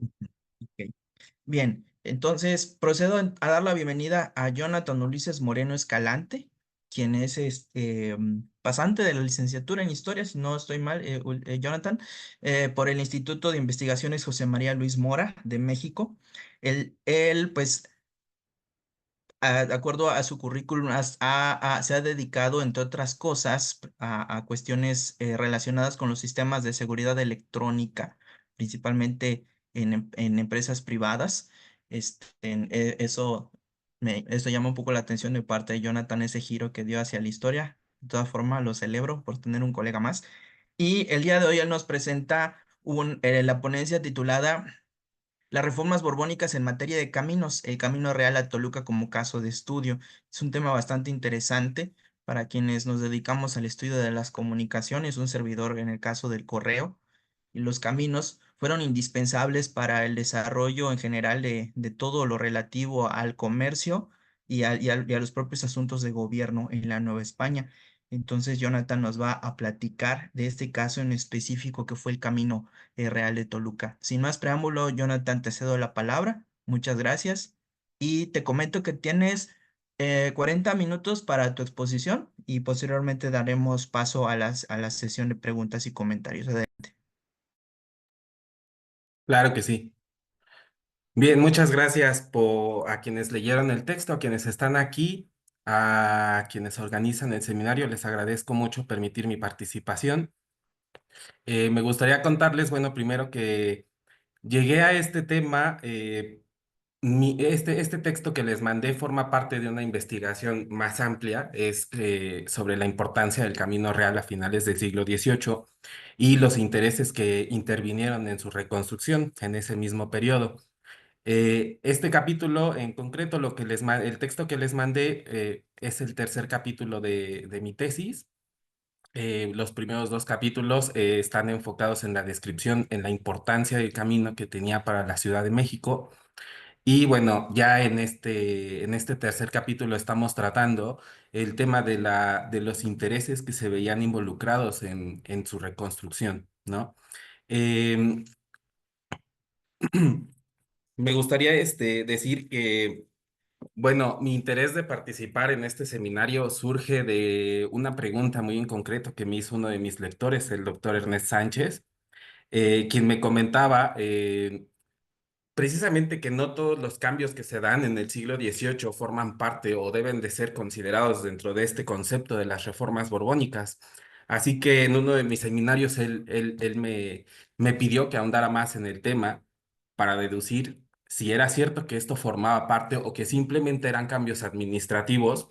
Ok. Bien, entonces procedo a dar la bienvenida a Jonathan Ulises Moreno Escalante, quien es pasante de la licenciatura en Historia, si no estoy mal, Jonathan, por el Instituto de Investigaciones José María Luis Mora de México. Él, pues, de acuerdo a su currículum, se ha dedicado, entre otras cosas, a cuestiones relacionadas con los sistemas de seguridad electrónica, principalmente en empresas privadas. Eso llama un poco la atención de parte de Jonathan, ese giro que dio hacia la historia. De todas formas, lo celebro por tener un colega más. Y el día de hoy él nos presenta la ponencia titulada las reformas borbónicas en materia de caminos, el Camino Real a Toluca como caso de estudio. Es un tema bastante interesante para quienes nos dedicamos al estudio de las comunicaciones, un servidor en el caso del correo. Y los caminos fueron indispensables para el desarrollo en general de todo lo relativo al comercio y a los propios asuntos de gobierno en la Nueva España. Entonces, Jonathan nos va a platicar de este caso en específico que fue el Camino Real de Toluca. Sin más preámbulo, Jonathan, te cedo la palabra. Muchas gracias. Y te comento que tienes 40 minutos para tu exposición y posteriormente daremos paso a a la sesión de preguntas y comentarios. Claro que sí. Bien, muchas gracias a quienes leyeron el texto, a quienes están aquí, a quienes organizan el seminario. Les agradezco mucho permitir mi participación. Me gustaría contarles, bueno, primero que llegué a este tema. Este texto que les mandé forma parte de una investigación más amplia, es sobre la importancia del Camino Real a finales del siglo XVIII y los intereses que intervinieron en su reconstrucción en ese mismo periodo. Este capítulo en concreto, el texto que les mandé, es el tercer capítulo de mi tesis. Los primeros dos capítulos están enfocados en la descripción, en la importancia del camino que tenía para la Ciudad de México. Y bueno, ya en este tercer capítulo estamos tratando el tema de los intereses que se veían involucrados en su reconstrucción, ¿no? Em, Me gustaría decir que, bueno, mi interés de participar en este seminario surge de una pregunta muy en concreto que me hizo uno de mis lectores, el doctor Ernest Sánchez, quien me comentaba precisamente que no todos los cambios que se dan en el siglo XVIII forman parte o deben de ser considerados dentro de este concepto de las reformas borbónicas. Así que en uno de mis seminarios me pidió que ahondara más en el tema para deducir si era cierto que esto formaba parte o que simplemente eran cambios administrativos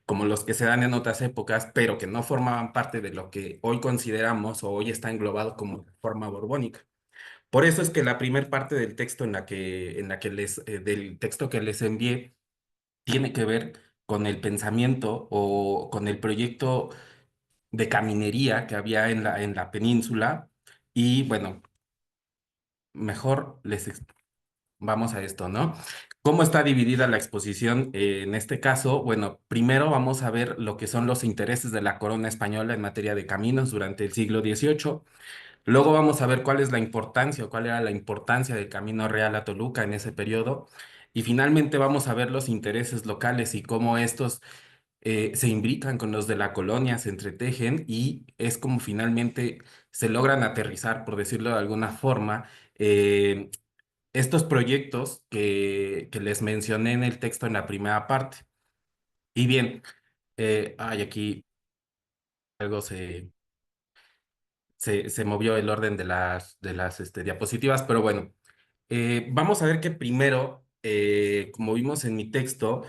como los que se dan en otras épocas, pero que no formaban parte de lo que hoy consideramos o hoy está englobado como reforma borbónica. Por eso es que la primera parte del texto del texto que les envié tiene que ver con el pensamiento o con el proyecto de caminería que había en la península. Y bueno, mejor vamos a esto, ¿no? ¿Cómo está dividida la exposición? En este caso, bueno, primero vamos a ver lo que son los intereses de la corona española en materia de caminos durante el siglo XVIII. Luego vamos a ver cuál es la importancia o cuál era la importancia del Camino Real a Toluca en ese periodo. Y finalmente vamos a ver los intereses locales y cómo estos se imbrican con los de la colonia, se entretejen y es como finalmente se logran aterrizar, por decirlo de alguna forma, estos proyectos que les mencioné en el texto en la primera parte. Y bien, aquí algo se movió el orden de las diapositivas, pero bueno. Vamos a ver que primero, como vimos en mi texto,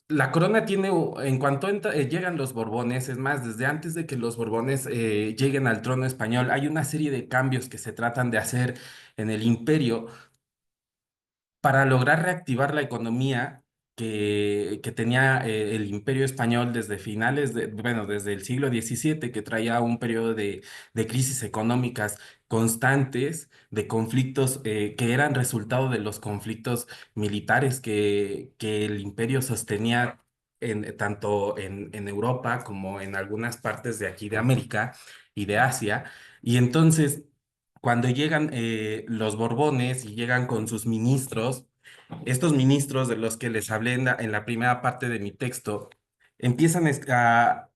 la corona tiene, en cuanto llegan los Borbones, es más, desde antes de que los Borbones lleguen al trono español, hay una serie de cambios que se tratan de hacer en el imperio para lograr reactivar la economía que tenía el Imperio Español desde bueno, desde el siglo XVII, que traía un periodo de crisis económicas constantes, de conflictos que eran resultado de los conflictos militares que el imperio sostenía tanto en Europa como en algunas partes de aquí de América y de Asia. Y entonces cuando llegan los Borbones y llegan con sus ministros, estos ministros de los que les hablé en la primera parte de mi texto, empiezan a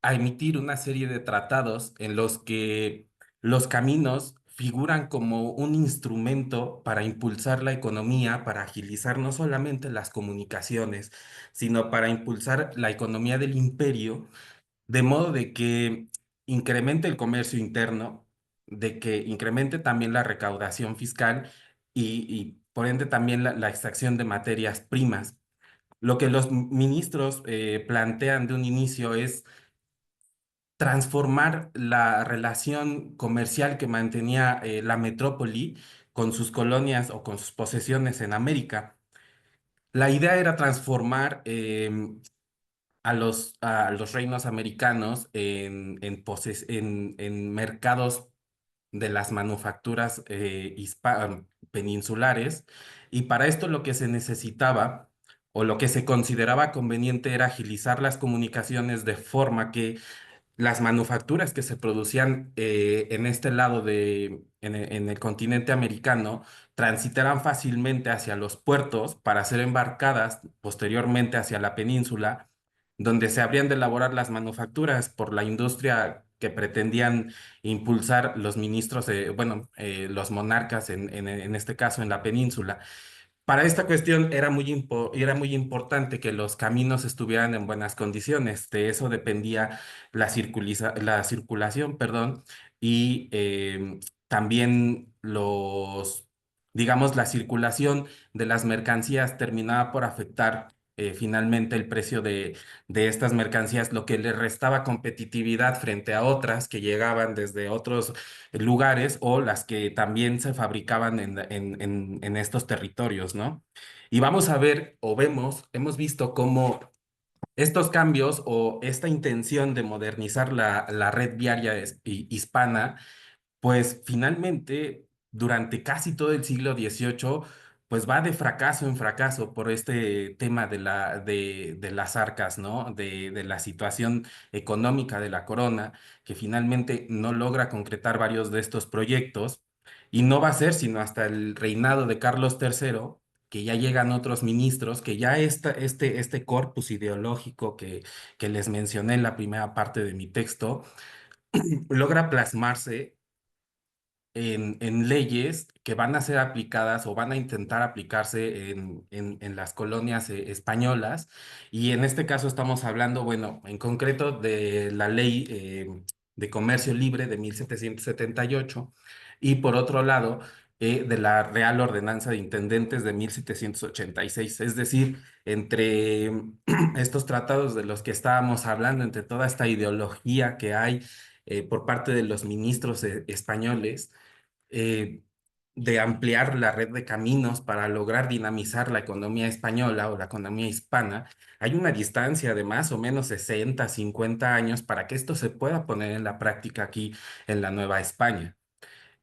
emitir una serie de tratados en los que los caminos figuran como un instrumento para impulsar la economía, para agilizar no solamente las comunicaciones, sino para impulsar la economía del imperio, de modo de que incremente el comercio interno, de que incremente también la recaudación fiscal y por ende también la extracción de materias primas. Lo que los ministros plantean de un inicio es transformar la relación comercial que mantenía la metrópoli con sus colonias o con sus posesiones en América. La idea era transformar a los reinos americanos en mercados de las manufacturas peninsulares, y para esto lo que se necesitaba o lo que se consideraba conveniente era agilizar las comunicaciones de forma que las manufacturas que se producían en este lado en el continente americano, transitaran fácilmente hacia los puertos para ser embarcadas posteriormente hacia la península, donde se habrían de elaborar las manufacturas por la industria que pretendían impulsar los ministros, los monarcas en este caso en la península. Para esta cuestión era muy importante que los caminos estuvieran en buenas condiciones. De eso dependía la circulación, perdón, y también digamos, la circulación de las mercancías terminaba por afectar finalmente el precio de estas mercancías, lo que le restaba competitividad frente a otras que llegaban desde otros lugares o las que también se fabricaban en estos territorios, ¿no? Y vamos a ver o hemos visto cómo estos cambios o esta intención de modernizar la red viaria hispana, pues finalmente, durante casi todo el siglo XVIII, pues va de fracaso en fracaso por este tema de las arcas, ¿no? De la situación económica de la corona, que finalmente no logra concretar varios de estos proyectos, y no va a ser sino hasta el reinado de Carlos III, que ya llegan otros ministros, que ya este corpus ideológico que les mencioné en la primera parte de mi texto, logra plasmarse en leyes que van a ser aplicadas o van a intentar aplicarse en las colonias españolas. Y en este caso estamos hablando, bueno, en concreto de la ley de comercio libre de 1778 y por otro lado de la Real Ordenanza de Intendentes de 1786. Es decir, entre estos tratados de los que estábamos hablando, entre toda esta ideología que hay por parte de los ministros españoles, eh, de ampliar la red de caminos para lograr dinamizar la economía española o la economía hispana, hay una distancia de más o menos 60, 50 años para que esto se pueda poner en la práctica aquí en la Nueva España.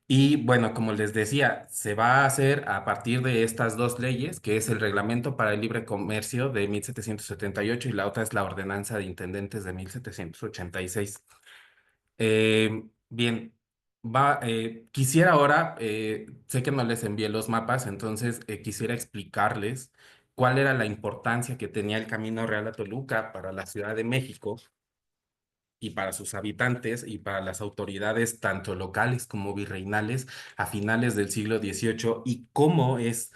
Y bueno, como les decía, se va a hacer a partir de estas dos leyes, que es el Reglamento para el Libre Comercio de 1778 y la otra es la Ordenanza de Intendentes de 1786. Bien, quisiera ahora, sé que no les envié los mapas, entonces quisiera explicarles cuál era la importancia que tenía el Camino Real a Toluca para la Ciudad de México y para sus habitantes y para las autoridades tanto locales como virreinales a finales del siglo XVIII, y cómo es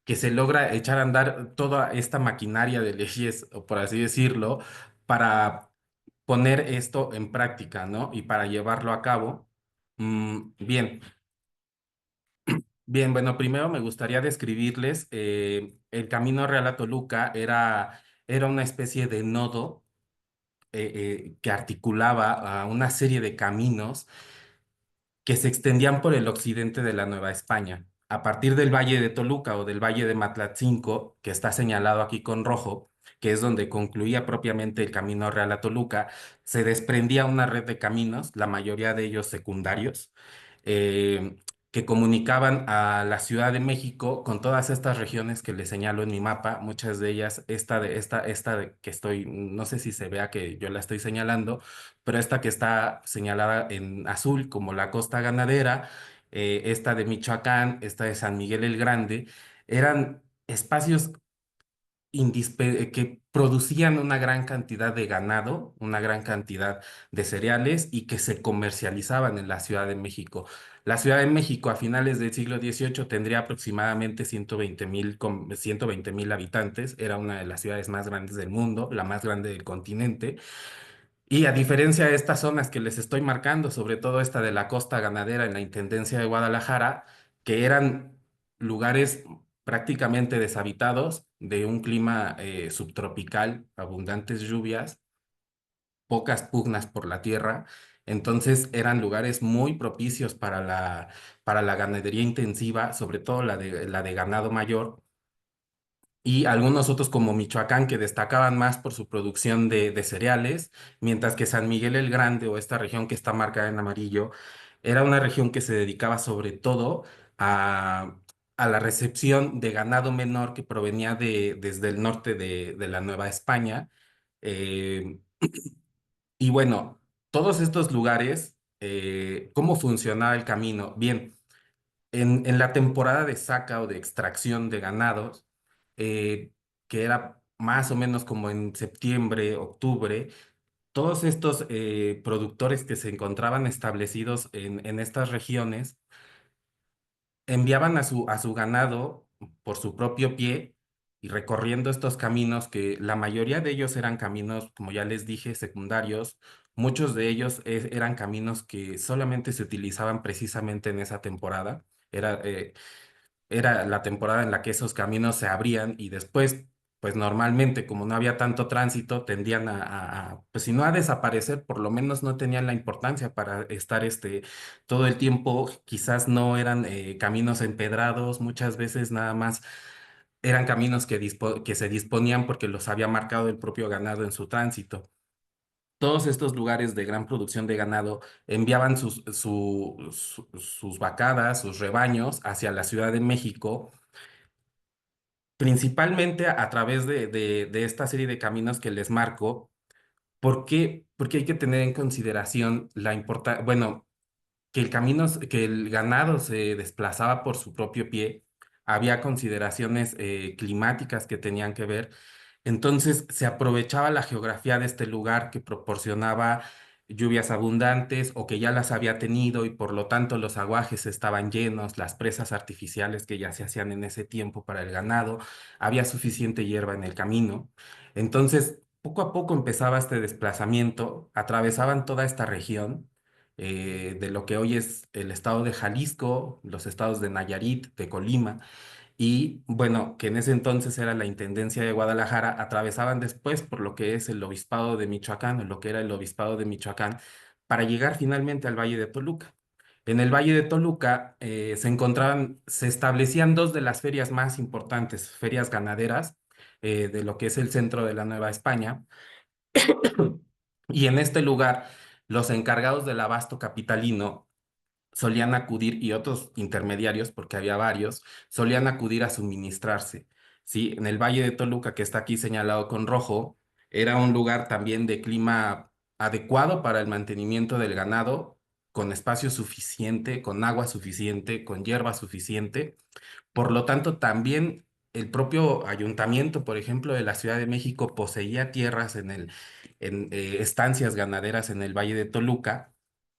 que se logra echar a andar toda esta maquinaria de leyes, o por así decirlo, para poner esto en práctica, ¿no? Y para llevarlo a cabo. Bien, bien, bueno, primero me gustaría describirles, el Camino Real a Toluca era una especie de nodo que articulaba a una serie de caminos que se extendían por el occidente de la Nueva España. A partir del Valle de Toluca o del Valle de Matlatzinco, que está señalado aquí con rojo, que es donde concluía propiamente el Camino Real a Toluca, se desprendía una red de caminos, la mayoría de ellos secundarios, eh, que comunicaban a la Ciudad de México con todas estas regiones que les señalo en mi mapa, muchas de ellas, que estoy, no sé si se vea que yo la estoy señalando, pero esta que está señalada en azul como la costa ganadera, esta de Michoacán, esta de San Miguel el Grande, eran espacios que producían una gran cantidad de ganado, una gran cantidad de cereales y que se comercializaban en la Ciudad de México. La Ciudad de México a finales del siglo XVIII tendría aproximadamente 120,000 habitantes, era una de las ciudades más grandes del mundo, la más grande del continente. Y a diferencia de estas zonas que les estoy marcando, sobre todo esta de la costa ganadera en la Intendencia de Guadalajara, que eran lugares prácticamente deshabitados, de un clima subtropical, abundantes lluvias, pocas pugnas por la tierra, entonces eran lugares muy propicios para la ganadería intensiva, sobre todo la de ganado mayor y algunos otros como Michoacán que destacaban más por su producción de cereales, mientras que San Miguel el Grande o esta región que está marcada en amarillo era una región que se dedicaba sobre todo a, a la recepción de ganado menor que provenía desde el norte de la Nueva España. Eh, y bueno, todos estos lugares, ¿cómo funcionaba el camino? Bien. En la temporada de saca o de extracción de ganados, eh, que era más o menos como en septiembre, octubre, todos estos productores que se encontraban establecidos en estas regiones enviaban a su ganado por su propio pie y recorriendo estos caminos que la mayoría de ellos eran caminos, como ya les dije, secundarios. Muchos de ellos eran caminos que solamente se utilizaban precisamente en esa temporada. Era la temporada en la que esos caminos se abrían y después, pues normalmente, como no había tanto tránsito, tendían pues si no a desaparecer, por lo menos no tenían la importancia para estar todo el tiempo. Quizás no eran caminos empedrados, muchas veces nada más eran caminos que se disponían porque los había marcado el propio ganado en su tránsito. Todos estos lugares de gran producción de ganado enviaban sus vacadas, sus rebaños hacia la Ciudad de México, principalmente a través de esta serie de caminos que les marco. ¿Por qué? Porque hay que tener en consideración la importancia, bueno, que el ganado se desplazaba por su propio pie, había consideraciones climáticas que tenían que ver. Entonces se aprovechaba la geografía de este lugar que proporcionaba lluvias abundantes o que ya las había tenido y por lo tanto los aguajes estaban llenos, las presas artificiales que ya se hacían en ese tiempo para el ganado, había suficiente hierba en el camino. Entonces, poco a poco empezaba este desplazamiento, atravesaban toda esta región de lo que hoy es el estado de Jalisco, los estados de Nayarit, de Colima y bueno, que en ese entonces era la Intendencia de Guadalajara, atravesaban después por lo que es el Obispado de Michoacán, o lo que era el Obispado de Michoacán, para llegar finalmente al Valle de Toluca. En el Valle de Toluca se establecían dos de las ferias más importantes, ferias ganaderas, de lo que es el centro de la Nueva España. Y en este lugar, los encargados del abasto capitalino solían acudir y otros intermediarios, porque había varios, solían acudir a suministrarse. ¿Sí? En el Valle de Toluca, que está aquí señalado con rojo, era un lugar también de clima adecuado para el mantenimiento del ganado, con espacio suficiente, con agua suficiente, con hierba suficiente. Por lo tanto, también el propio ayuntamiento, por ejemplo, de la Ciudad de México poseía tierras en estancias ganaderas en el Valle de Toluca.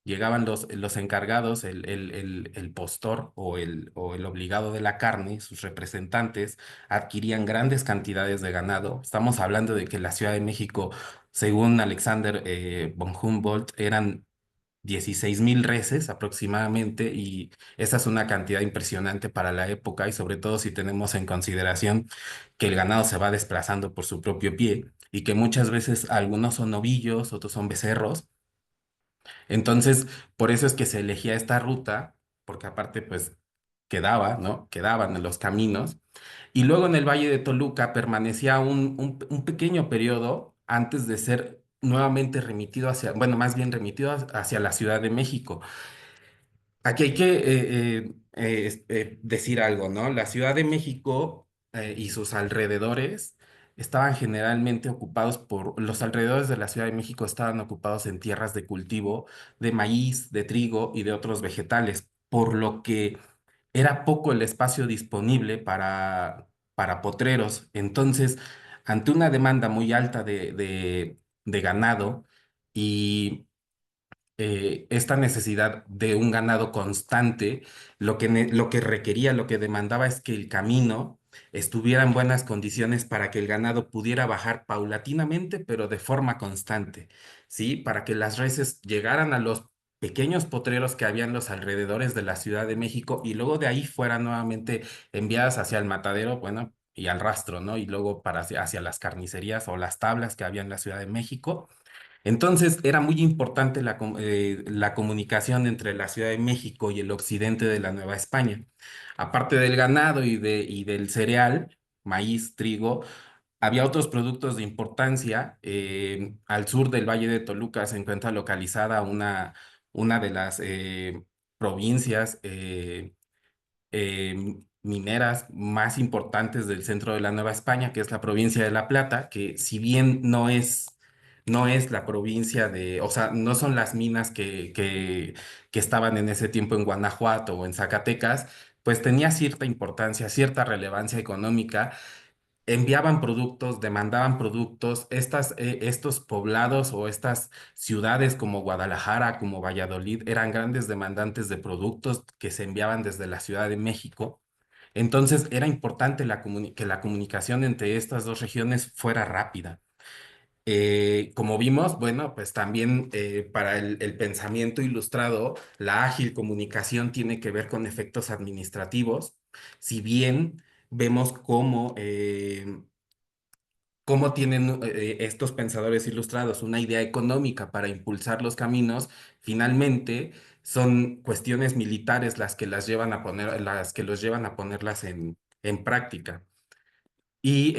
Llegaban los encargados, el postor o el obligado de la carne, sus representantes, adquirían grandes cantidades de ganado. Estamos hablando de que la Ciudad de México, según Alexander von Humboldt, eran 16,000 reses aproximadamente y esa es una cantidad impresionante para la época y sobre todo si tenemos en consideración que el ganado se va desplazando por su propio pie y que muchas veces algunos son novillos, otros son becerros. Entonces, por eso es que se elegía esta ruta, porque aparte pues quedaba, ¿no? Quedaban en los caminos. Y luego en el Valle de Toluca permanecía un pequeño periodo antes de ser nuevamente remitido hacia, bueno, más bien remitido hacia la Ciudad de México. Aquí hay que decir algo, ¿no? La Ciudad de México y sus alrededores estaban generalmente ocupados los alrededores de la Ciudad de México estaban ocupados en tierras de cultivo de maíz, de trigo y de otros vegetales. por lo que era poco el espacio disponible para potreros. Entonces, ante una demanda muy alta de ganado y esta necesidad de un ganado constante, lo que requería, lo que demandaba es que el camino estuviera en buenas condiciones para que el ganado pudiera bajar paulatinamente, pero de forma constante, ¿sí? Para que las reses llegaran a los pequeños potreros que había en los alrededores de la Ciudad de México y luego de ahí fueran nuevamente enviadas hacia el matadero, bueno, y al rastro, ¿no? Y luego para hacia las carnicerías o las tablas que había en la Ciudad de México. Entonces era muy importante la comunicación entre la Ciudad de México y el occidente de la Nueva España. Aparte del ganado y del cereal, maíz, trigo, había otros productos de importancia. Al sur del Valle de Toluca se encuentra localizada una de las provincias mineras más importantes del centro de la Nueva España, que es la provincia de La Plata, que si bien no es la provincia de, o sea, no son las minas que estaban en ese tiempo en Guanajuato o en Zacatecas, pues tenía cierta importancia, cierta relevancia económica. Enviaban productos, demandaban productos. Estos poblados o estas ciudades como Guadalajara, como Valladolid, eran grandes demandantes de productos que se enviaban desde la Ciudad de México. Entonces era importante que la comunicación entre estas dos regiones fuera rápida. Como vimos, bueno, pues también para el pensamiento ilustrado, la ágil comunicación tiene que ver con efectos administrativos. Si bien vemos cómo tienen estos pensadores ilustrados una idea económica para impulsar los caminos, finalmente son cuestiones militares las que las que los llevan a ponerlas en práctica. Y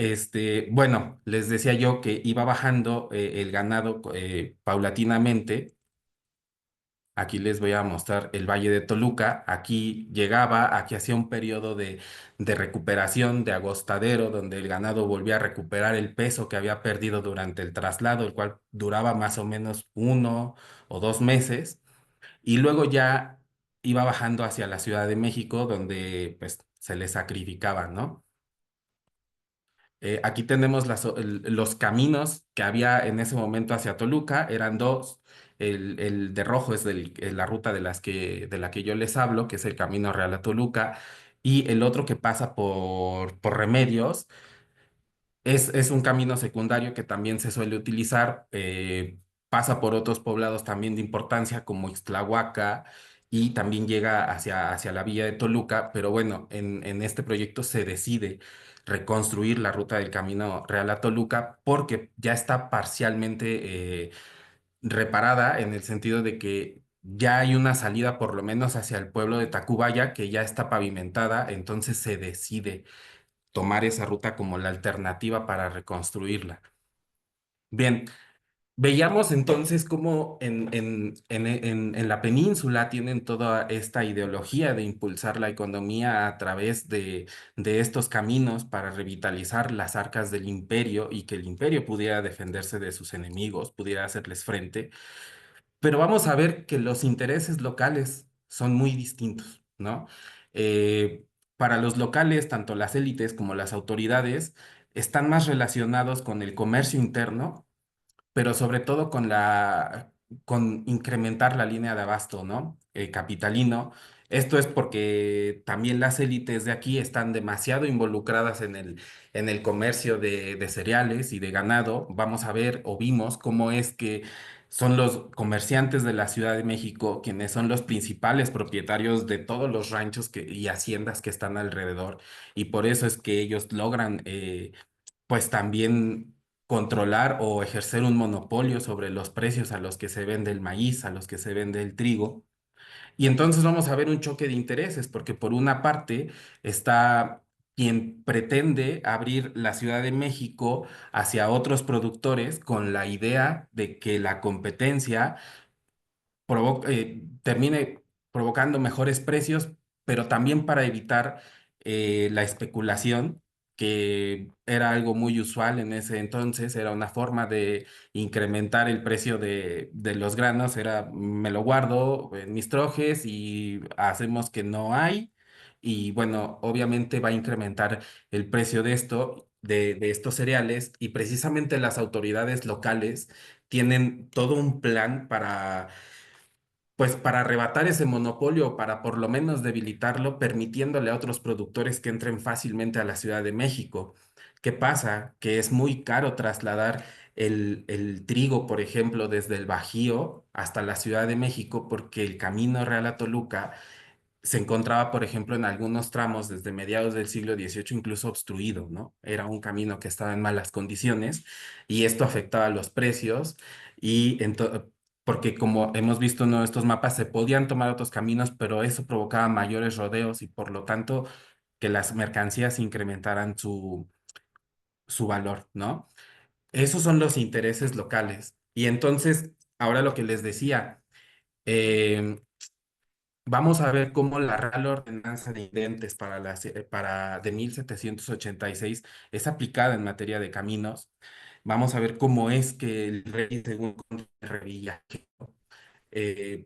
bueno, les decía yo que iba bajando el ganado paulatinamente. Aquí les voy a mostrar el Valle de Toluca. Aquí llegaba, aquí hacía un periodo de recuperación, de agostadero, donde el ganado volvía a recuperar el peso que había perdido durante el traslado, el cual duraba más o menos 1 o 2 meses. Y luego ya iba bajando hacia la Ciudad de México, donde pues se le sacrificaba, ¿no? Aquí tenemos los caminos que había en ese momento hacia Toluca, eran dos. El de rojo es la ruta de la que yo les hablo, que es el Camino Real a Toluca, y el otro que pasa por Remedios es un camino secundario que también se suele utilizar, pasa por otros poblados también de importancia como Ixtlahuaca y también llega hacia la villa de Toluca, pero bueno, en este proyecto se decide reconstruir la ruta del Camino Real a Toluca porque ya está parcialmente reparada en el sentido de que ya hay una salida por lo menos hacia el pueblo de Tacubaya que ya está pavimentada, entonces se decide tomar esa ruta como la alternativa para reconstruirla. Bien, veíamos entonces cómo en la península tienen toda esta ideología de impulsar la economía a través de estos caminos para revitalizar las arcas del imperio y que el imperio pudiera defenderse de sus enemigos, pudiera hacerles frente. Pero vamos a ver que los intereses locales son muy distintos, ¿no? Eh, para los locales, tanto las élites como las autoridades están más relacionados con el comercio interno, pero sobre todo con incrementar la línea de abasto, ¿no? Capitalino. Esto es porque también las élites de aquí están demasiado involucradas en el comercio de cereales y de ganado. Vamos a ver o vimos cómo es que son los comerciantes de la Ciudad de México quienes son los principales propietarios de todos los ranchos y haciendas que están alrededor. Y por eso es que ellos logran pues también controlar o ejercer un monopolio sobre los precios a los que se vende el maíz, a los que se vende el trigo. Y entonces vamos a ver un choque de intereses, porque por una parte está quien pretende abrir la Ciudad de México hacia otros productores con la idea de que la competencia termine provocando mejores precios, pero también para evitar la especulación que era algo muy usual en ese entonces, era una forma de incrementar el precio de los granos, era me lo guardo en mis trojes y hacemos que no hay. Y bueno, obviamente va a incrementar el precio de esto, de estos cereales, y precisamente las autoridades locales tienen todo un plan para pues para arrebatar ese monopolio, para por lo menos debilitarlo, permitiéndole a otros productores que entren fácilmente a la Ciudad de México. ¿Qué pasa? Que es muy caro trasladar el trigo, por ejemplo, desde el Bajío hasta la Ciudad de México, porque el camino real a Toluca se encontraba, por ejemplo, en algunos tramos desde mediados del siglo XVIII incluso obstruido, ¿no? Era un camino que estaba en malas condiciones y esto afectaba los precios y porque como hemos visto en uno de estos mapas, se podían tomar otros caminos, pero eso provocaba mayores rodeos y por lo tanto que las mercancías incrementaran su valor, ¿no? Esos son los intereses locales. Y entonces, ahora lo que les decía, em, vamos a ver cómo la Real Ordenanza de Indentes de 1786 es aplicada en materia de caminos. Vamos a ver cómo es que el rey, según Conde de Revillagigedo, eh,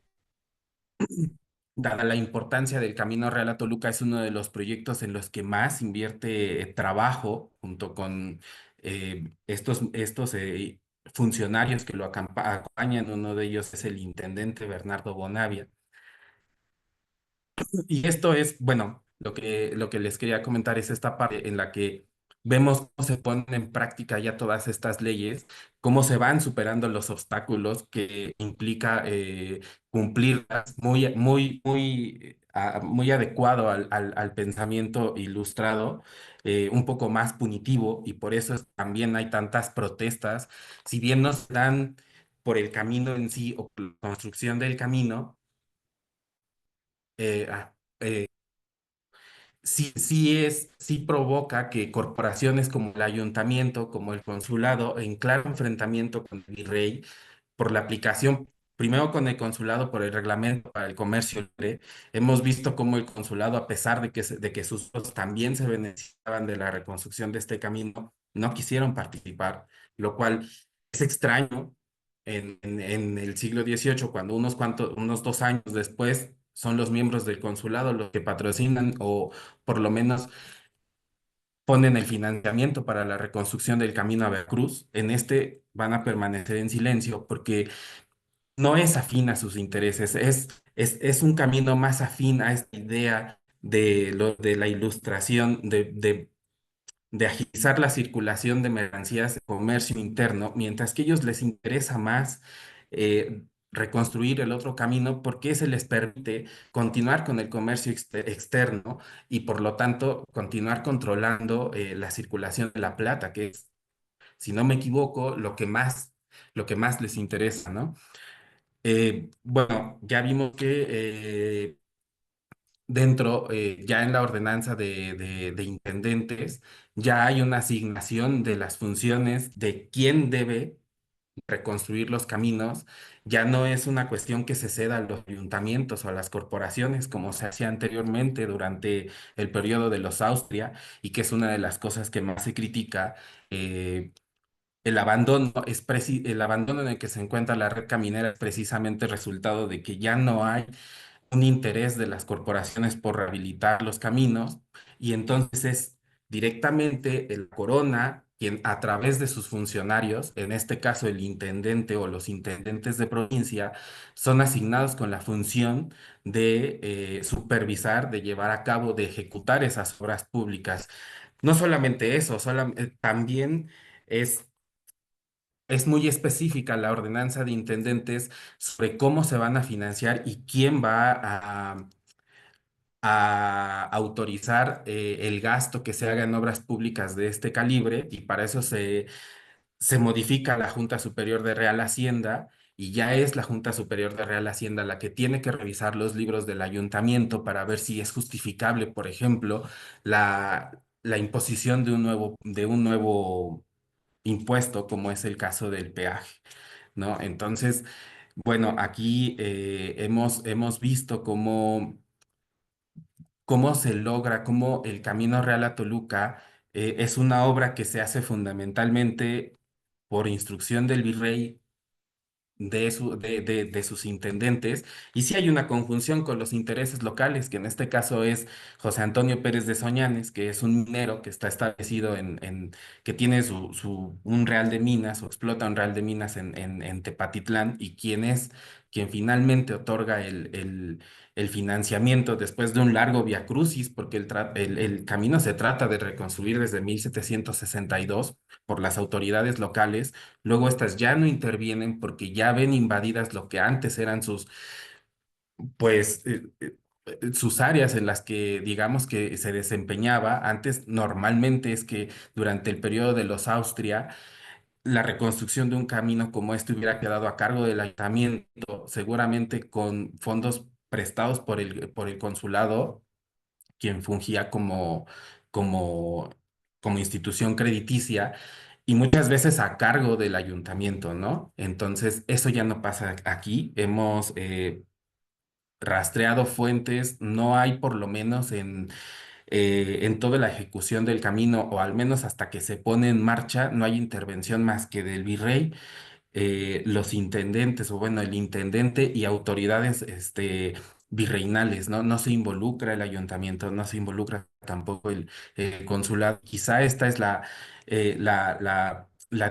dada la importancia del Camino Real a Toluca, es uno de los proyectos en los que más invierte trabajo, junto con estos funcionarios que lo acompañan. Uno de ellos es el intendente Bernardo Bonavia. Y esto es, bueno, lo que les quería comentar es esta parte en la que vemos cómo se ponen en práctica ya todas estas leyes, cómo se van superando los obstáculos que implica cumplirlas muy adecuado al pensamiento ilustrado, un poco más punitivo, y por eso también hay tantas protestas, si bien no se dan por el camino en sí o por la construcción del camino. eh, ah, eh, sí provoca que corporaciones como el ayuntamiento, como el consulado, en claro enfrentamiento con el virrey por la aplicación, primero con el consulado por el reglamento para el comercio libre. Hemos visto cómo el consulado, a pesar de que sus socios también se beneficiaban de la reconstrucción de este camino, no quisieron participar, lo cual es extraño en el siglo XVIII, cuando unos 2 años después son los miembros del consulado los que patrocinan o por lo menos ponen el financiamiento para la reconstrucción del camino a Veracruz. En este van a permanecer en silencio porque no es afín a sus intereses, es un camino más afín a esta idea de la ilustración, de agilizar la circulación de mercancías de comercio interno, mientras que a ellos les interesa más reconstruir el otro camino porque se les permite continuar con el comercio externo y por lo tanto continuar controlando la circulación de la plata, que es, si no me equivoco, lo que más les interesa, ¿no? Bueno, ya vimos que ya en la ordenanza de intendentes, ya hay una asignación de las funciones de quién debe reconstruir los caminos. Ya no es una cuestión que se ceda a los ayuntamientos o a las corporaciones como se hacía anteriormente durante el periodo de los Austria, y que es una de las cosas que más se critica. El abandono en el que se encuentra la red caminera es precisamente resultado de que ya no hay un interés de las corporaciones por rehabilitar los caminos, y entonces es directamente el Corona quien, a través de sus funcionarios, en este caso el intendente o los intendentes de provincia, son asignados con la función de supervisar, de llevar a cabo, de ejecutar esas obras públicas. No solamente eso, también es muy específica la ordenanza de intendentes sobre cómo se van a financiar y quién va a autorizar el gasto que se haga en obras públicas de este calibre, y para eso se modifica la Junta Superior de Real Hacienda, y ya es la Junta Superior de Real Hacienda la que tiene que revisar los libros del ayuntamiento para ver si es justificable, por ejemplo, la imposición de un nuevo impuesto, como es el caso del peaje, ¿no? Entonces, bueno, aquí hemos visto cómo se logra, cómo el Camino Real a Toluca Es una obra que se hace fundamentalmente por instrucción del virrey de sus intendentes, y sí hay una conjunción con los intereses locales, que en este caso es José Antonio Pérez de Soñanes, que es un minero que está establecido que tiene un real de minas o explota un real de minas en Tepatitlán, y quien finalmente otorga el financiamiento después de un largo viacrucis, porque el camino se trata de reconstruir desde 1762 por las autoridades locales. Luego estas ya no intervienen porque ya ven invadidas lo que antes eran pues, sus áreas en las que, digamos, que se desempeñaba. Antes normalmente es que durante el periodo de los Austria, la reconstrucción de un camino como este hubiera quedado a cargo del ayuntamiento, seguramente con fondos prestados por el consulado, quien fungía como, como institución crediticia, y muchas veces a cargo del ayuntamiento, ¿no? Entonces, eso ya no pasa aquí. Hemos rastreado fuentes, no hay por lo menos en toda la ejecución del camino, o al menos hasta que se pone en marcha, no hay intervención más que del virrey, los intendentes, o bueno, el intendente y autoridades virreinales, ¿no? No se involucra el ayuntamiento, no se involucra tampoco el consulado. Quizá esta es la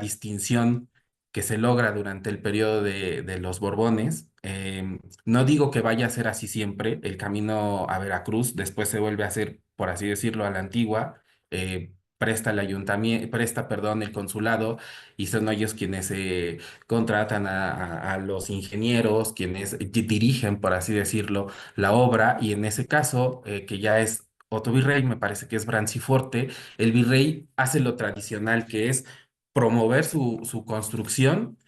distinción que se logra durante el periodo de los Borbones. No digo que vaya a ser así siempre, el camino a Veracruz después se vuelve a hacer, por así decirlo, a la antigua. Presta el ayuntamiento, presta, perdón, el consulado, y son ellos quienes contratan a los ingenieros, quienes dirigen, por así decirlo, la obra, y en ese caso, que ya es otro virrey, me parece que es Branciforte, el virrey hace lo tradicional, que es promover su construcción,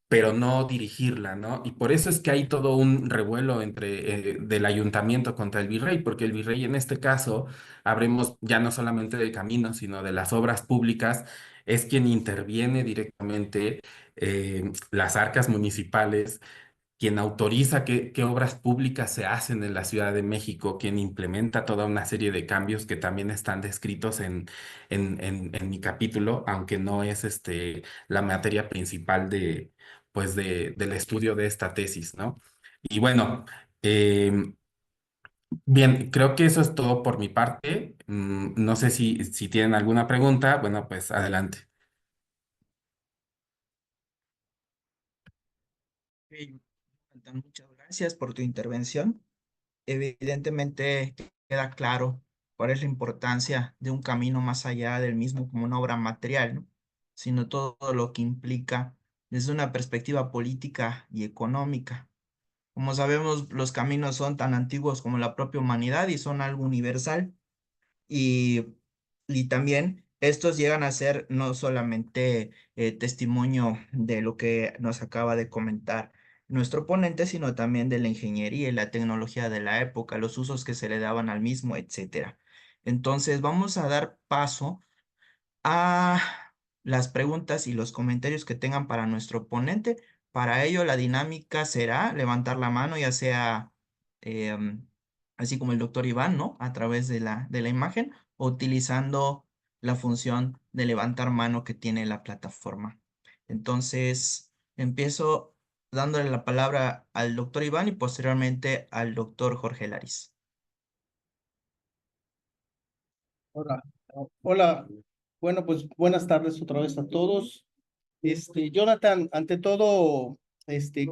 pero no dirigirla, ¿no? Y por eso es que hay todo un revuelo del ayuntamiento contra el virrey, porque el virrey en este caso, hablemos ya no solamente del camino, sino de las obras públicas, es quien interviene directamente las arcas municipales, quien autoriza qué obras públicas se hacen en la Ciudad de México, quien implementa toda una serie de cambios que también están descritos en mi capítulo, aunque no es la materia principal del estudio de esta tesis, ¿no? Y bueno, bien, creo que eso es todo por mi parte. No sé si tienen alguna pregunta. Bueno, pues adelante. Ok, Jonathan, muchas gracias por tu intervención. Evidentemente queda claro cuál es la importancia de un camino más allá del mismo como una obra material, ¿no? Sino todo lo que implica desde una perspectiva política y económica. Como sabemos, los caminos son tan antiguos como la propia humanidad y son algo universal. Y, y también estos llegan a ser no solamente testimonio de lo que nos acaba de comentar nuestro ponente, sino también de la ingeniería y la tecnología de la época, los usos que se le daban al mismo, etcétera. Entonces, vamos a dar paso a las preguntas y los comentarios que tengan para nuestro ponente. Para ello, la dinámica será levantar la mano, ya sea em, así como el doctor Iván, ¿no? A través de la imagen, o utilizando la función de levantar mano que tiene la plataforma. Entonces, empiezo dándole la palabra al doctor Iván y posteriormente al doctor Jorge Laris. Hola, hola. Bueno, pues buenas tardes otra vez a todos. Jonathan, ante todo,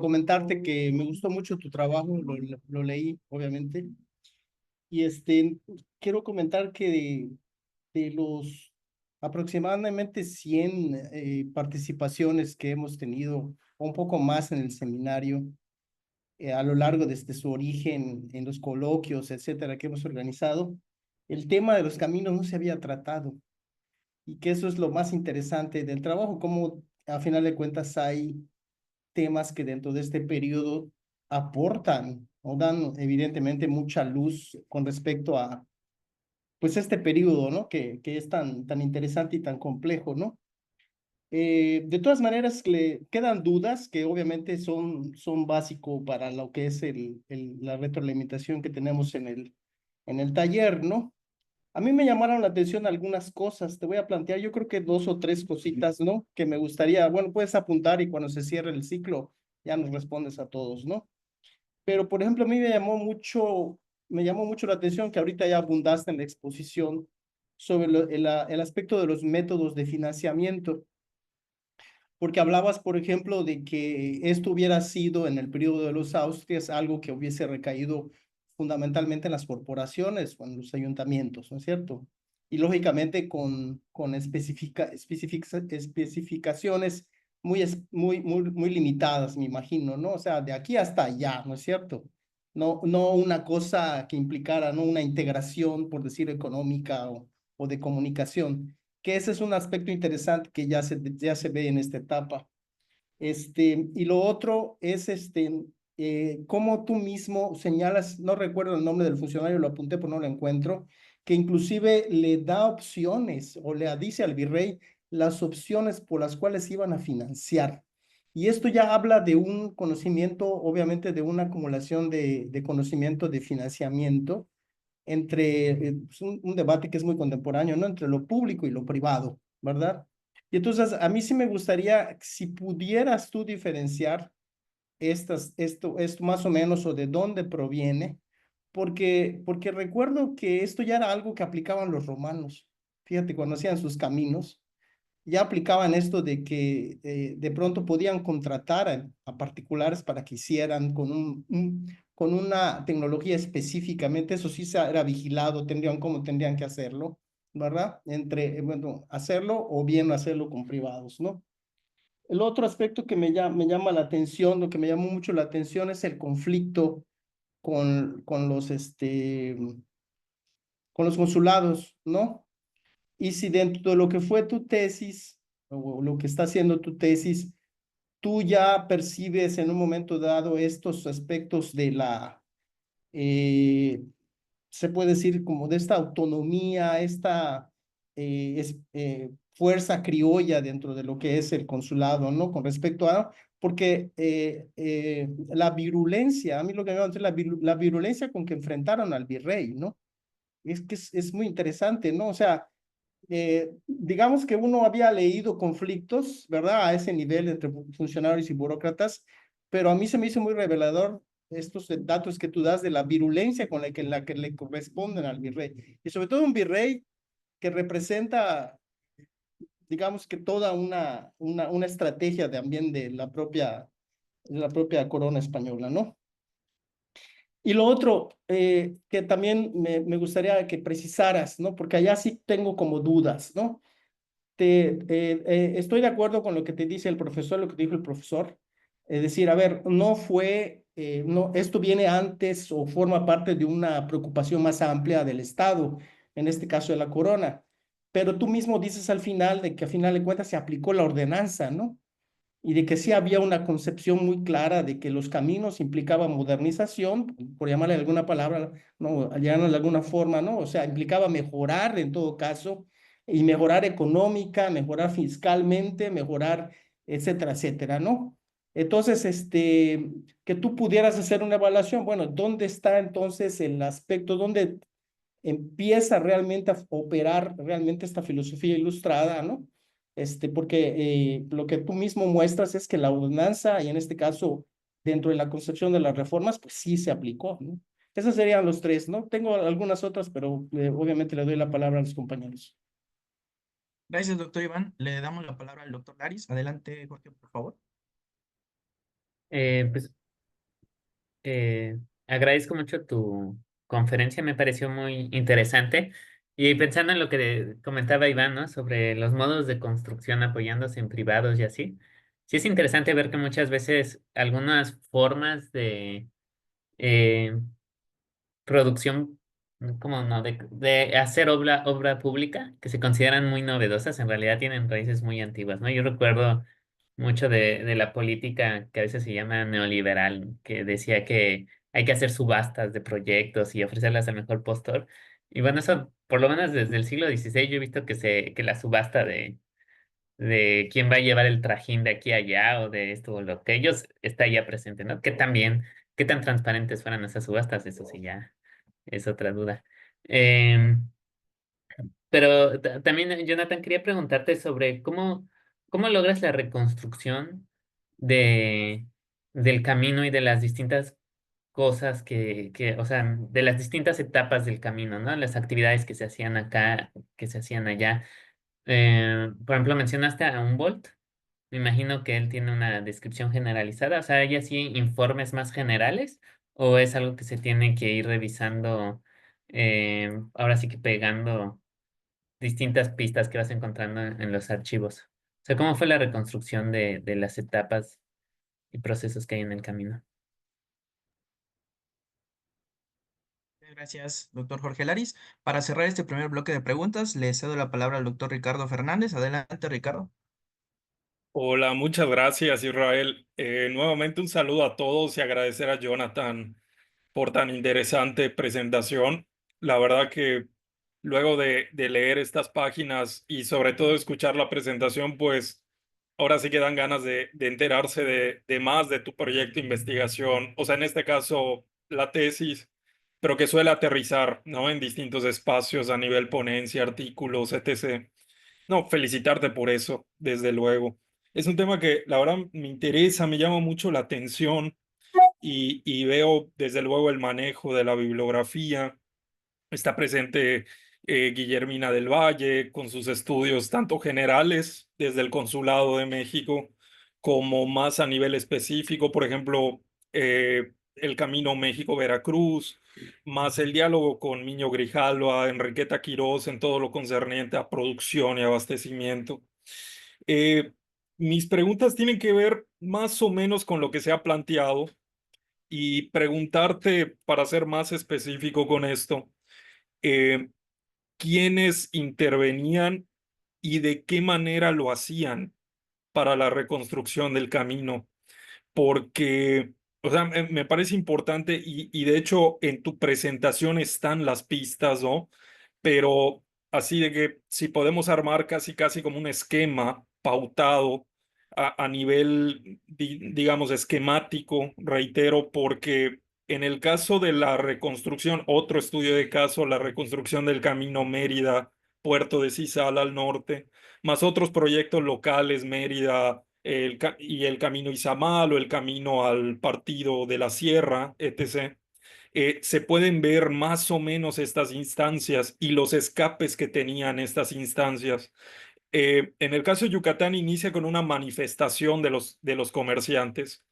comentarte que me gustó mucho tu trabajo, lo leí, obviamente, y quiero comentar que de los aproximadamente 100 participaciones que hemos tenido, o un poco más en el seminario, a lo largo desde su origen, en los coloquios, etcétera, que hemos organizado, el tema de los caminos no se había tratado. Y que eso es lo más interesante del trabajo, como a final de cuentas hay temas que dentro de este periodo aportan o dan evidentemente mucha luz con respecto a pues este periodo, ¿no? Que es tan interesante y tan complejo, ¿no? De todas maneras, le quedan dudas que obviamente son básico para lo que es la retroalimentación que tenemos en el taller, ¿no? A mí me llamaron la atención algunas cosas. Te voy a plantear, yo creo que dos o tres cositas, ¿no? Que me gustaría, bueno, puedes apuntar y cuando se cierre el ciclo ya nos respondes a todos, ¿no? Pero, por ejemplo, a mí me llamó mucho la atención que ahorita ya abundaste en la exposición sobre el aspecto de los métodos de financiamiento, porque hablabas, por ejemplo, de que esto hubiera sido en el periodo de los Austrias algo que hubiese recaído fundamentalmente en las corporaciones o en los ayuntamientos, ¿no es cierto? Y lógicamente con especificaciones muy limitadas, me imagino, ¿no? O sea, de aquí hasta allá, ¿no es cierto? No una cosa que implicara, ¿no? Una integración, por decir, económica o de comunicación, que ese es un aspecto interesante que ya se ve en esta etapa. Y lo otro es cómo tú mismo señalas, no recuerdo el nombre del funcionario, lo apunté pero no lo encuentro, que inclusive le da opciones o le dice al virrey las opciones por las cuales iban a financiar. Y esto ya habla de un conocimiento, obviamente de una acumulación de conocimiento de financiamiento entre pues, un debate que es muy contemporáneo, ¿no? Entre lo público y lo privado, ¿verdad? Y entonces a mí sí me gustaría, si pudieras tú diferenciar esto más o menos o de dónde proviene, porque recuerdo que esto ya era algo que aplicaban los romanos. Fíjate, cuando hacían sus caminos, ya aplicaban esto de que de pronto podían contratar a particulares para que hicieran con una tecnología específicamente, eso sí era vigilado, tendrían cómo tendrían que hacerlo, ¿verdad? Bueno, hacerlo o bien hacerlo con privados, ¿no? El otro aspecto que me llama la atención, lo que me llamó mucho la atención es el conflicto con los consulados, ¿no? Y si dentro de lo que fue tu tesis o lo que está haciendo tu tesis, tú ya percibes en un momento dado estos aspectos de eh, se puede decir como de esta autonomía, esta fuerza criolla dentro de lo que es el consulado, ¿no? Con respecto a, porque la virulencia, a mí lo que me va a decir la virulencia con que enfrentaron al virrey, ¿no? Es que es muy interesante, ¿no? O sea, digamos que uno había leído conflictos, ¿verdad? A ese nivel entre funcionarios y burócratas, pero a mí se me hizo muy revelador estos datos que tú das de la virulencia con la que le corresponden al virrey. Y sobre todo un virrey que representa, digamos que toda una estrategia también de la propia corona española, ¿no? Y lo otro que también me gustaría que precisaras, ¿no? Porque allá sí tengo como dudas, ¿no? Estoy de acuerdo con lo que te dice el profesor, lo que te dijo el profesor. Es decir, a ver, no, esto viene antes o forma parte de una preocupación más amplia del Estado, en este caso de la corona. Pero tú mismo dices al final de que a final de cuentas se aplicó la ordenanza, ¿no? Y de que sí había una concepción muy clara de que los caminos implicaban modernización, por llamarle alguna palabra, no, llamarle de alguna forma, ¿no? O sea, implicaba mejorar en todo caso, y mejorar económica, mejorar fiscalmente, mejorar, etcétera, etcétera, ¿no? Entonces, que tú pudieras hacer una evaluación, bueno, ¿dónde está entonces el aspecto, dónde empieza realmente a operar realmente esta filosofía ilustrada, ¿no? Porque lo que tú mismo muestras es que la ordenanza, y en este caso, dentro de la concepción de las reformas, pues sí se aplicó, ¿no? Esos serían los tres, ¿no? Tengo algunas otras, pero obviamente le doy la palabra a los compañeros. Gracias, doctor Iván. Le damos la palabra al doctor Laris. Adelante, Jorge, por favor. Pues agradezco mucho tu conferencia, me pareció muy interesante. Y pensando en lo que comentaba Iván, ¿no? Sobre los modos de construcción apoyándose en privados y así. Sí es interesante ver que muchas veces algunas formas de eh, producción, como no, de hacer obra pública que se consideran muy novedosas, en realidad tienen raíces muy antiguas, ¿no? Yo recuerdo mucho de la política que a veces se llama neoliberal, que decía que hay que hacer subastas de proyectos y ofrecerlas al mejor postor. Y bueno, eso por lo menos desde el siglo XVI yo he visto que la subasta de quién va a llevar el trajín de aquí a allá o de esto o lo que ellos está ya presente, ¿no? Qué tan transparentes fueran esas subastas, eso sí ya es otra duda. Em, Pero también, Jonathan, quería preguntarte sobre cómo logras la reconstrucción de, del camino y de las distintas cosas o sea, de las distintas etapas del camino, ¿no? Las actividades que se hacían acá, que se hacían allá. Por ejemplo, mencionaste a Humboldt. Me imagino que él tiene una descripción generalizada. O sea, ¿hay así informes más generales? ¿O es algo que se tiene que ir revisando, ahora sí que pegando distintas pistas que vas encontrando en los archivos? O sea, ¿cómo fue la reconstrucción de las etapas y procesos que hay en el camino? Gracias, doctor Jorge Laris. Para cerrar este primer bloque de preguntas, le cedo la palabra al doctor Ricardo Fernández. Adelante, Ricardo. Hola, muchas gracias, Israel. Nuevamente un saludo a todos y agradecer a Jonathan por tan interesante presentación. La verdad que luego de leer estas páginas y sobre todo escuchar la presentación, pues ahora sí que dan ganas de enterarse de más de tu proyecto de investigación, o sea, en este caso la tesis, pero que suele aterrizar, ¿no? En distintos espacios a nivel ponencia, artículos, etc. No, felicitarte por eso, desde luego. Es un tema que la verdad me interesa, me llama mucho la atención y veo desde luego el manejo de la bibliografía. Está presente Guillermina del Valle con sus estudios tanto generales desde el Consulado de México como más a nivel específico, por ejemplo, el Camino México-Veracruz, más el diálogo con Miño Grijalva, Enriqueta Quirós en todo lo concerniente a producción y abastecimiento. Eh, Mis preguntas tienen que ver más o menos con lo que se ha planteado y preguntarte, para ser más específico con esto, eh, quiénes intervenían y de qué manera lo hacían para la reconstrucción del camino, porque, o sea, me parece importante y de hecho en tu presentación están las pistas, ¿no? Pero así de que si podemos armar casi casi como un esquema pautado a nivel, digamos, esquemático, reitero, porque en el caso de la reconstrucción, otro estudio de caso, la reconstrucción del camino Mérida, Puerto de Cisal al norte, más otros proyectos locales, Mérida y el camino Izamal o el camino al partido de la Sierra, etc. Se pueden ver más o menos estas instancias y los escapes que tenían estas instancias. En el caso de Yucatán inicia con una manifestación de los comerciantes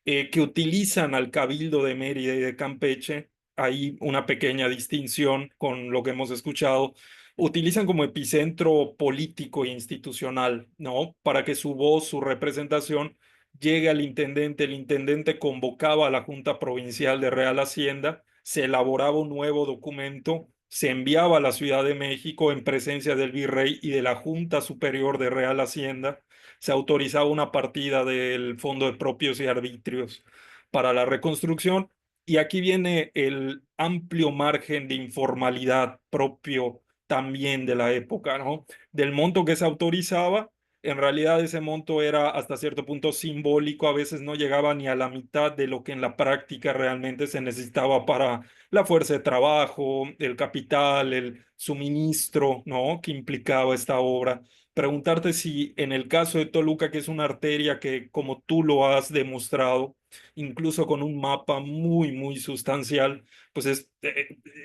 que utilizan al Cabildo de Mérida y de Campeche. Hay una pequeña distinción con lo que hemos escuchado. Utilizan como epicentro político e institucional, ¿no? Para que su voz, su representación llegue al intendente. El intendente convocaba a la Junta Provincial de Real Hacienda, se elaboraba un nuevo documento, se enviaba a la Ciudad de México en presencia del virrey y de la Junta Superior de Real Hacienda, se autorizaba una partida del Fondo de Propios y Arbitrios para la reconstrucción. Y aquí viene el amplio margen de informalidad propio también de la época, ¿no? Del monto que se autorizaba, en realidad ese monto era hasta cierto punto simbólico, a veces no llegaba ni a la mitad de lo que en la práctica realmente se necesitaba para la fuerza de trabajo, el capital, el suministro, ¿no? Que implicaba esta obra. Preguntarte si en el caso de Toluca, que es una arteria que, como tú lo has demostrado, incluso con un mapa muy sustancial, pues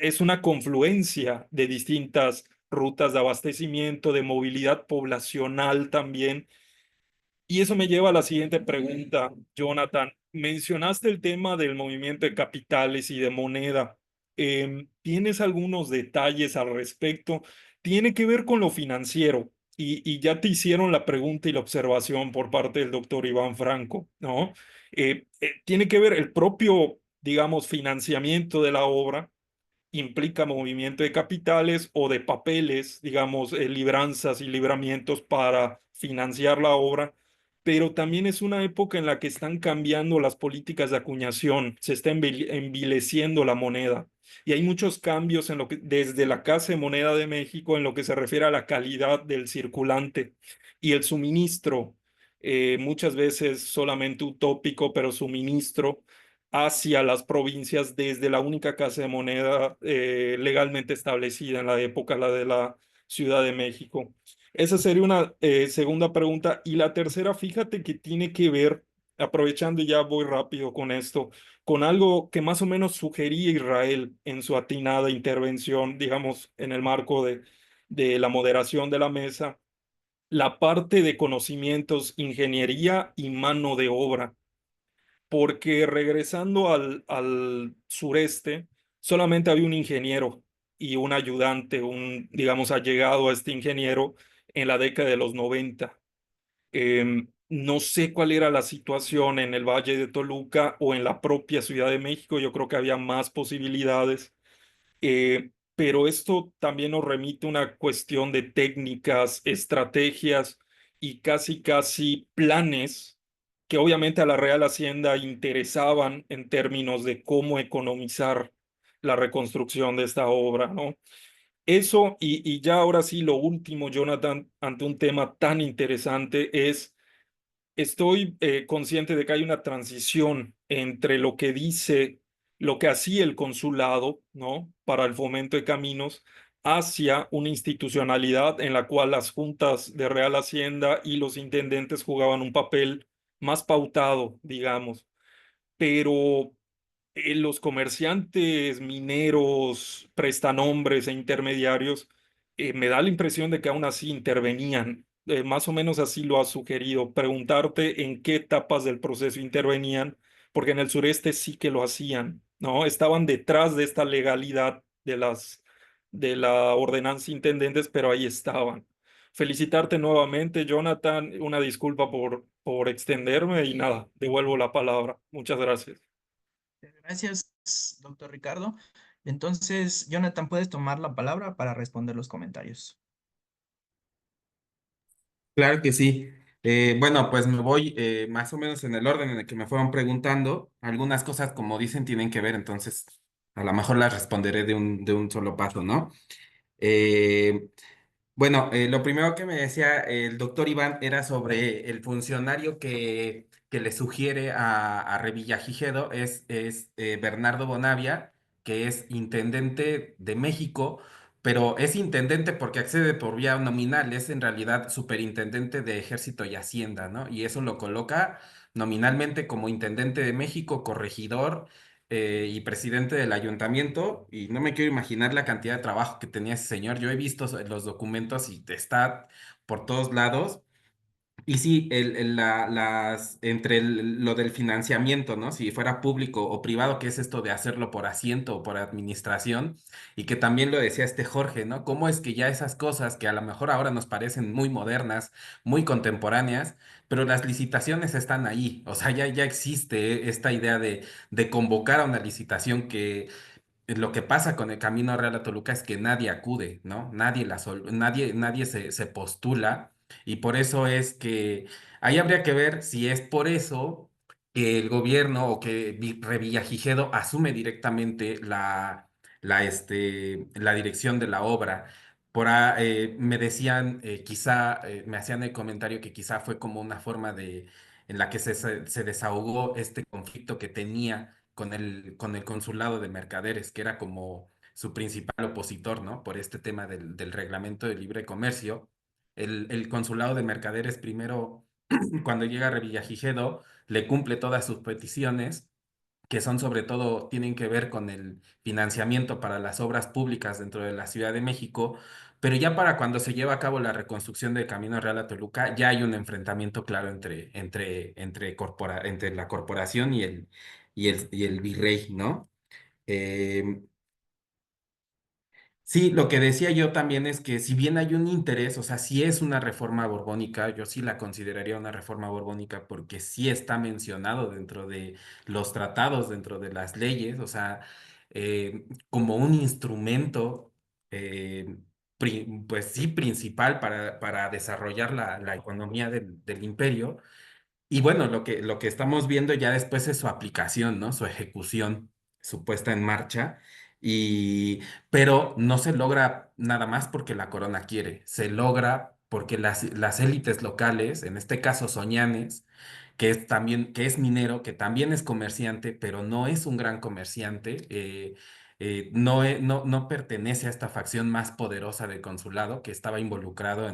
es una confluencia de distintas rutas de abastecimiento, de movilidad poblacional también. Y eso me lleva a la siguiente pregunta, Jonathan. Mencionaste el tema del movimiento de capitales y de moneda. ¿Tienes algunos detalles al respecto? Tiene que ver con lo financiero y ya te hicieron la pregunta y la observación por parte del doctor Iván Franco, ¿no? Tiene que ver el propio, digamos, financiamiento de la obra implica movimiento de capitales o de papeles, digamos, libranzas y libramientos para financiar la obra, pero también es una época en la que están cambiando las políticas de acuñación, se está envileciendo la moneda y hay muchos cambios en lo que, desde la Casa de Moneda de México en lo que se refiere a la calidad del circulante y el suministro, muchas veces solamente utópico, pero suministro hacia las provincias desde la única casa de moneda legalmente establecida en la época, la de la Ciudad de México. Esa sería una segunda pregunta. Y la tercera, fíjate que tiene que ver, aprovechando y ya voy rápido con esto, con algo que más o menos sugería Israel en su atinada intervención, digamos, en el marco de la moderación de la mesa, la parte de conocimientos, ingeniería y mano de obra, porque regresando al sureste, solamente había un ingeniero y un ayudante, digamos, allegado a este ingeniero en la década de los 90. No sé cuál era la situación en el Valle de Toluca o en la propia Ciudad de México, yo creo que había más posibilidades, pero esto también nos remite a una cuestión de técnicas, estrategias y casi planes que obviamente a la Real Hacienda interesaban en términos de cómo economizar la reconstrucción de esta obra, ¿no? Eso y ya ahora sí lo último, Jonathan, ante un tema tan interesante es estoy consciente de que hay una transición entre lo que dice, lo que hacía el consulado, ¿no? Para el fomento de caminos, hacia una institucionalidad en la cual las juntas de Real Hacienda y los intendentes jugaban un papel más pautado, digamos. Pero los comerciantes, mineros, prestanombres e intermediarios, me da la impresión de que aún así intervenían. Más o menos así lo has sugerido. Preguntarte en qué etapas del proceso intervenían, porque en el sureste sí que lo hacían, ¿no? Estaban detrás de esta legalidad de la ordenanza intendentes, pero ahí estaban. Felicitarte nuevamente, Jonathan. Una disculpa por extenderme y nada, devuelvo la palabra. Muchas gracias. Gracias, doctor Ricardo. Entonces, Jonathan, puedes tomar la palabra para responder los comentarios. Claro que sí. Bueno, pues me voy más o menos en el orden en el que me fueron preguntando. Algunas cosas, como dicen, tienen que ver, entonces a lo mejor las responderé de un solo paso, ¿no? Eh, bueno, lo primero que me decía el doctor Iván era sobre el funcionario que le sugiere a Revillagigedo, es Bernardo Bonavia, que es intendente de México, pero es intendente porque accede por vía nominal, es en realidad superintendente de Ejército y Hacienda, ¿no? Y eso lo coloca nominalmente como intendente de México, corregidor y presidente del ayuntamiento, y no me quiero imaginar la cantidad de trabajo que tenía ese señor. Yo he visto los documentos y está por todos lados. Y sí, entre lo del financiamiento, ¿no? Si fuera público o privado, ¿qué es esto de hacerlo por asiento o por administración? Y que también lo decía este Jorge, ¿no? ¿Cómo es que ya esas cosas que a lo mejor ahora nos parecen muy modernas, muy contemporáneas, pero las licitaciones están ahí? O sea, ya existe esta idea de convocar a una licitación que lo que pasa con el Camino Real a Toluca es que nadie acude, ¿no? Nadie se postula, y por eso es que ahí habría que ver si es por eso que el gobierno o que Revillagigedo asume directamente la dirección de la obra. Me decían, me hacían el comentario que quizá fue como una forma en la que se desahogó este conflicto que tenía con el consulado de mercaderes, que era como su principal opositor, ¿no? Por este tema del reglamento de libre comercio. El consulado de mercaderes primero, cuando llega a Revillagigedo, le cumple todas sus peticiones, que son sobre todo, tienen que ver con el financiamiento para las obras públicas dentro de la Ciudad de México, pero ya para cuando se lleva a cabo la reconstrucción del Camino Real a Toluca, ya hay un enfrentamiento claro entre la corporación y el virrey, ¿no? Eh, Sí, lo que decía yo también es que si bien hay un interés, o sea, si es una reforma borbónica, yo sí la consideraría una reforma borbónica porque sí está mencionado dentro de los tratados, dentro de las leyes, o sea, como un instrumento, eh, pues sí, principal para desarrollar la economía del imperio. Y bueno, lo que estamos viendo ya después es su aplicación, ¿no? Su ejecución, su puesta en marcha. Y, pero no se logra nada más porque la corona quiere, se logra porque las élites locales, en este caso Soñanes, que es minero, que también es comerciante, pero no es un gran comerciante, no pertenece a esta facción más poderosa del consulado que estaba involucrada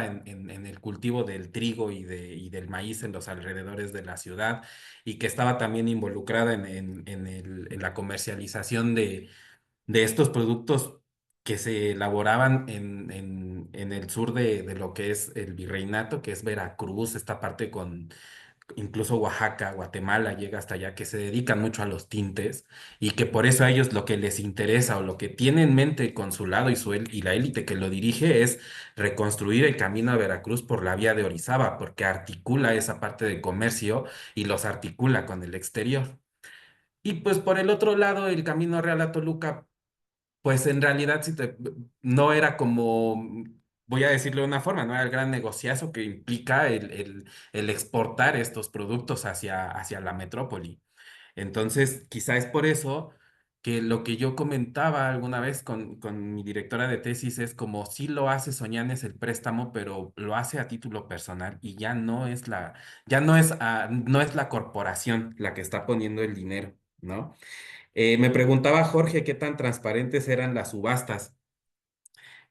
en el cultivo del trigo y del maíz en los alrededores de la ciudad y que estaba también involucrada en la comercialización de estos productos que se elaboraban en el sur de lo que es el virreinato, que es Veracruz, esta parte con incluso Oaxaca, Guatemala, llega hasta allá, que se dedican mucho a los tintes y que por eso a ellos lo que les interesa o lo que tiene en mente el consulado y la élite que lo dirige es reconstruir el camino a Veracruz por la vía de Orizaba, porque articula esa parte de comercio y los articula con el exterior. Y pues por el otro lado, el camino real a Toluca pues en realidad no era como, voy a decirlo de una forma, no era el gran negociazo que implica el exportar estos productos hacia la metrópoli. Entonces, quizá es por eso que lo que yo comentaba alguna vez con mi directora de tesis es como si lo hace Soñanes el préstamo, pero lo hace a título personal y no es la corporación la que está poniendo el dinero, ¿no? Me preguntaba Jorge qué tan transparentes eran las subastas.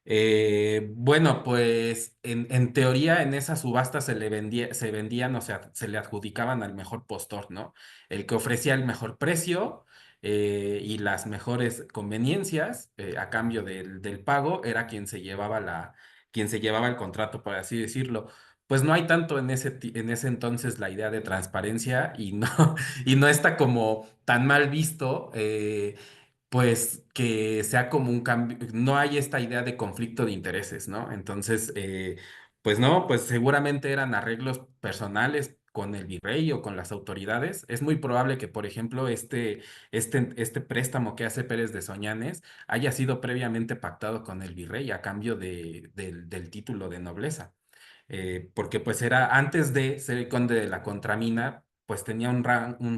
Bueno, pues en teoría en esas subastas se vendían, o sea, se le adjudicaban al mejor postor, ¿no? El que ofrecía el mejor precio y las mejores conveniencias a cambio del pago era quien se llevaba el contrato, por así decirlo. Pues no hay tanto en ese entonces la idea de transparencia y no, y no está como tan mal visto. Pues que sea como un cambio, no hay esta idea de conflicto de intereses, ¿no? Entonces, pues no, pues seguramente eran arreglos personales con el virrey o con las autoridades. Es muy probable que, por ejemplo, este préstamo que hace Pérez de Soñanes haya sido previamente pactado con el virrey a cambio del título de nobleza. Porque pues era antes de ser el conde de la Contramina, pues tenía un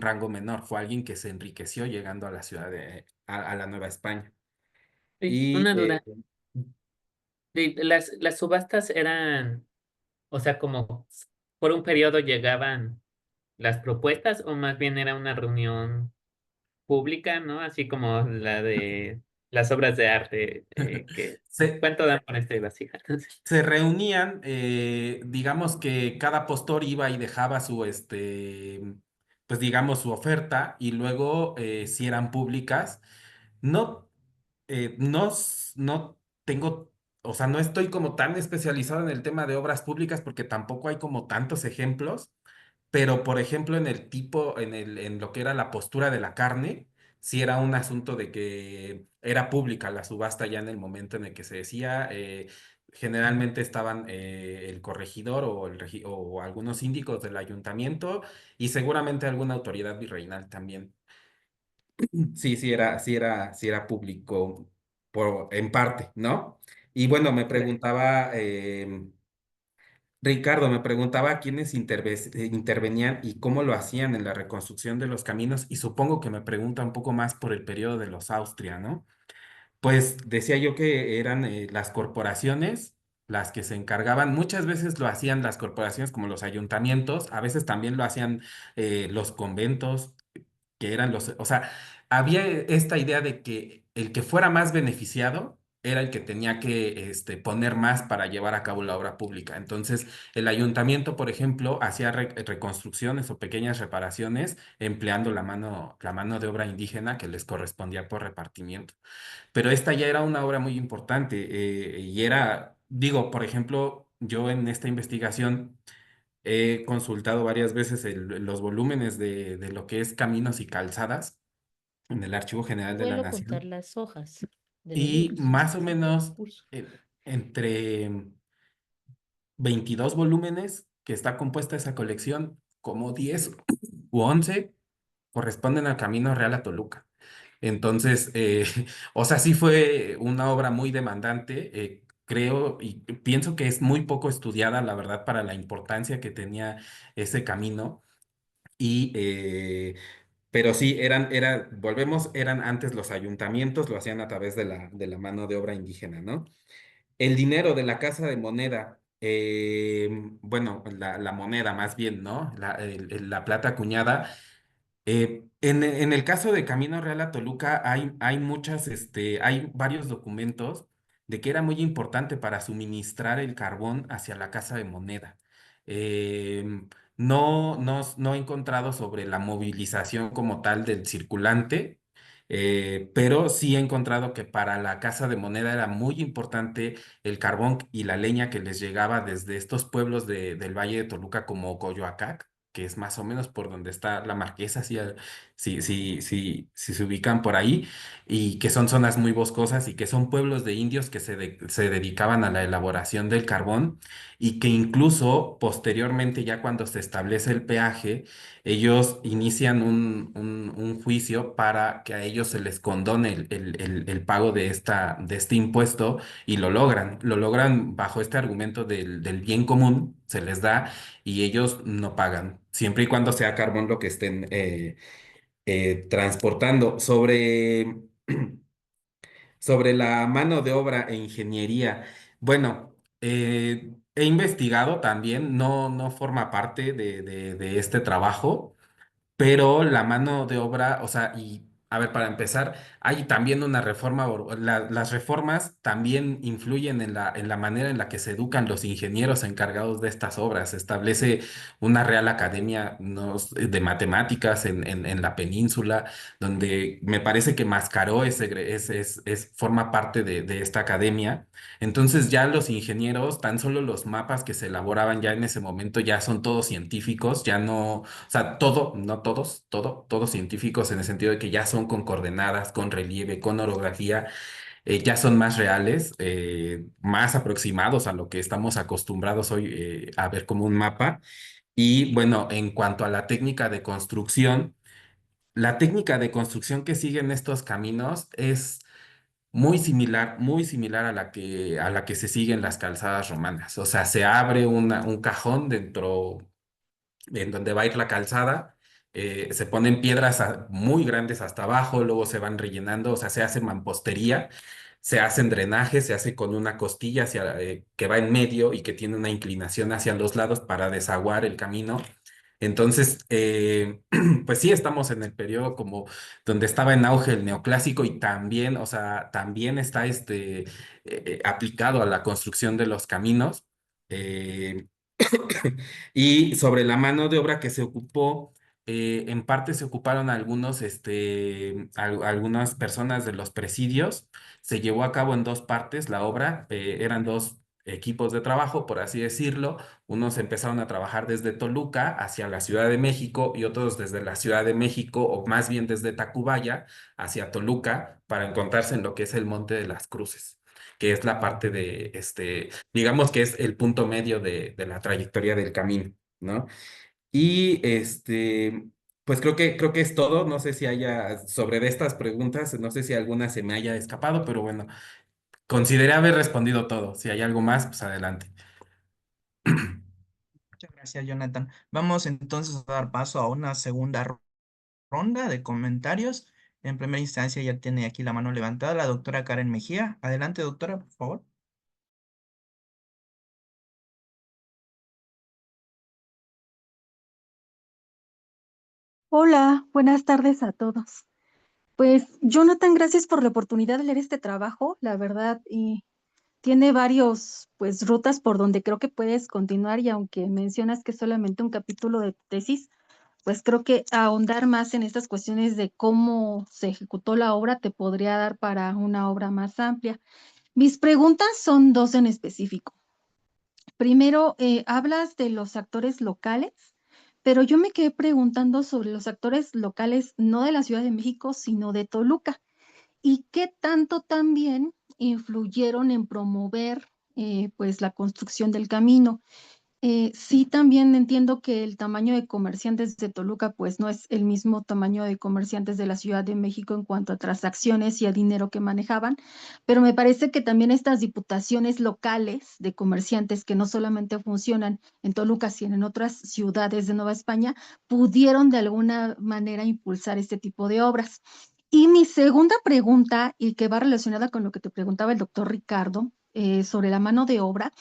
rango menor, fue alguien que se enriqueció llegando a la a la Nueva España. Sí, Y una duda. Las subastas eran, o sea, como por un periodo llegaban las propuestas o más bien era una reunión pública, ¿no? Así como la de las obras de arte, se, ¿cuánto dan por esta vasija? se reunían, digamos que cada postor iba y dejaba pues digamos su oferta y luego si eran públicas, no, no tengo, o sea, no estoy como tan especializado en el tema de obras públicas porque tampoco hay como tantos ejemplos. Pero, por ejemplo, en lo que era la postura de la carne, sí era un asunto de que era pública la subasta ya en el momento en el que se decía. Generalmente estaban el corregidor o algunos síndicos del ayuntamiento y seguramente alguna autoridad virreinal también. Sí, sí era público en parte, ¿no? Y bueno, me preguntaba, Ricardo me preguntaba quiénes intervenían y cómo lo hacían en la reconstrucción de los caminos y supongo que me pregunta un poco más por el periodo de los Austria, ¿no? Pues decía yo que eran las corporaciones las que se encargaban, muchas veces lo hacían las corporaciones como los ayuntamientos, a veces también lo hacían los conventos, que eran o sea, había esta idea de que el que fuera más beneficiado era el que tenía que poner más para llevar a cabo la obra pública. Entonces, el ayuntamiento, por ejemplo, hacía reconstrucciones o pequeñas reparaciones empleando la mano de obra indígena que les correspondía por repartimiento. Pero esta ya era una obra muy importante y era, digo, por ejemplo, yo en esta investigación he consultado varias veces los volúmenes de lo que es caminos y calzadas en el Archivo General de la Suelo contar Nación las hojas de los y libros más o del menos curso. entre 22 volúmenes que está compuesta esa colección, como 10 u 11 corresponden al Camino Real a Toluca. Entonces, o sea, sí fue una obra muy demandante, creo y pienso que es muy poco estudiada, la verdad, para la importancia que tenía ese camino. Y, pero sí, eran antes los ayuntamientos, lo hacían a través de la mano de obra indígena, ¿no? El dinero de la casa de moneda, bueno, la moneda más bien, ¿no? La plata acuñada En el caso de Camino Real a Toluca hay hay varios documentos de que era muy importante para suministrar el carbón hacia la Casa de Moneda. No he encontrado sobre la movilización como tal del circulante, pero sí he encontrado que para la Casa de Moneda era muy importante el carbón y la leña que les llegaba desde estos pueblos del Valle de Toluca como Coyoacac, que es más o menos por donde está la Marquesa, si se ubican por ahí, y que son zonas muy boscosas y que son pueblos de indios que se dedicaban a la elaboración del carbón y que incluso posteriormente, ya cuando se establece el peaje, ellos inician un juicio para que a ellos se les condone el pago de este impuesto y lo logran bajo este argumento del bien común, se les da y ellos no pagan, siempre y cuando sea carbón lo que estén transportando. Sobre la mano de obra e ingeniería, bueno, he investigado también, no forma parte de este trabajo, pero la mano de obra, o sea, y a ver, para empezar, hay también una reforma, las reformas también influyen en la manera en la que se educan los ingenieros encargados de estas obras. Se establece una Real Academia de Matemáticas en la península, donde me parece que Mascaró forma parte de esta academia. Entonces ya los ingenieros, tan solo los mapas que se elaboraban ya en ese momento ya son todos científicos, ya no, o sea, no todos, todos científicos en el sentido de que ya son con coordenadas, con relieve, con orografía, ya son más reales, más aproximados a lo que estamos acostumbrados hoy a ver como un mapa. Y bueno, en cuanto a la técnica de construcción que siguen estos caminos es muy similar a la que se siguen las calzadas romanas. O sea, se abre un cajón dentro en donde va a ir la calzada. Se ponen piedras muy grandes hasta abajo, luego se van rellenando, o sea, se hace mampostería, se hacen drenajes, se hace con una costilla que va en medio y que tiene una inclinación hacia los lados para desaguar el camino. Entonces, pues sí, estamos en el periodo como donde estaba en auge el neoclásico y también, o sea, también está aplicado a la construcción de los caminos. Eh, y sobre la mano de obra que se ocupó, en parte se ocuparon algunas personas de los presidios. Se llevó a cabo en dos partes la obra, eran dos equipos de trabajo, por así decirlo. Unos empezaron a trabajar desde Toluca hacia la Ciudad de México y otros desde la Ciudad de México, o más bien desde Tacubaya hacia Toluca, para encontrarse en lo que es el Monte de las Cruces, que es la parte digamos que es el punto medio de la trayectoria del camino, ¿no? Y pues creo que es todo. No sé si haya, sobre de estas preguntas, no sé si alguna se me haya escapado, pero bueno, consideré haber respondido todo. Si hay algo más, pues adelante. Muchas gracias, Jonathan. Vamos entonces a dar paso a una segunda ronda de comentarios. En primera instancia ya tiene aquí la mano levantada la doctora Karen Mejía. Adelante, doctora, por favor. Hola, buenas tardes a todos. Pues Jonathan, gracias por la oportunidad de leer este trabajo. La verdad, y tiene varios, pues, rutas por donde creo que puedes continuar y aunque mencionas que es solamente un capítulo de tu tesis, pues creo que ahondar más en estas cuestiones de cómo se ejecutó la obra te podría dar para una obra más amplia. Mis preguntas son dos en específico. Primero, hablas de los actores locales, pero yo me quedé preguntando sobre los actores locales, no de la Ciudad de México, sino de Toluca, y qué tanto también influyeron en promover pues la construcción del camino. Sí, también entiendo que el tamaño de comerciantes de Toluca pues no es el mismo tamaño de comerciantes de la Ciudad de México en cuanto a transacciones y a dinero que manejaban, pero me parece que también estas diputaciones locales de comerciantes que no solamente funcionan en Toluca, sino en otras ciudades de Nueva España, pudieron de alguna manera impulsar este tipo de obras. Y mi segunda pregunta, y que va relacionada con lo que te preguntaba el doctor Ricardo sobre la mano de obra,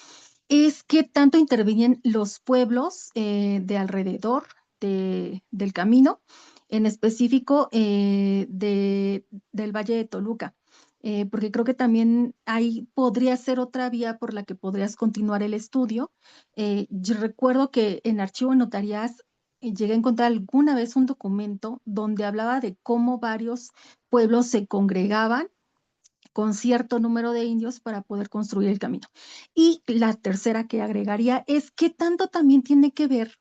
es qué tanto intervenían los pueblos de alrededor del camino, en específico del Valle de Toluca. Porque creo que también ahí podría ser otra vía por la que podrías continuar el estudio. Yo recuerdo que en Archivo de Notarías llegué a encontrar alguna vez un documento donde hablaba de cómo varios pueblos se congregaban con cierto número de indios para poder construir el camino. Y la tercera que agregaría es qué tanto también tiene que ver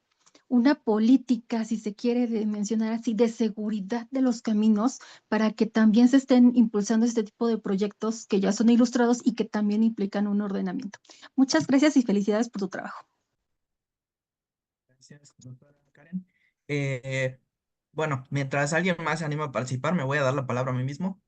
una política, si se quiere mencionar así, de seguridad de los caminos para que también se estén impulsando este tipo de proyectos que ya son ilustrados y que también implican un ordenamiento. Muchas gracias y felicidades por tu trabajo. Gracias, doctora Karen. Bueno, mientras alguien más se anima a participar, me voy a dar la palabra a mí mismo.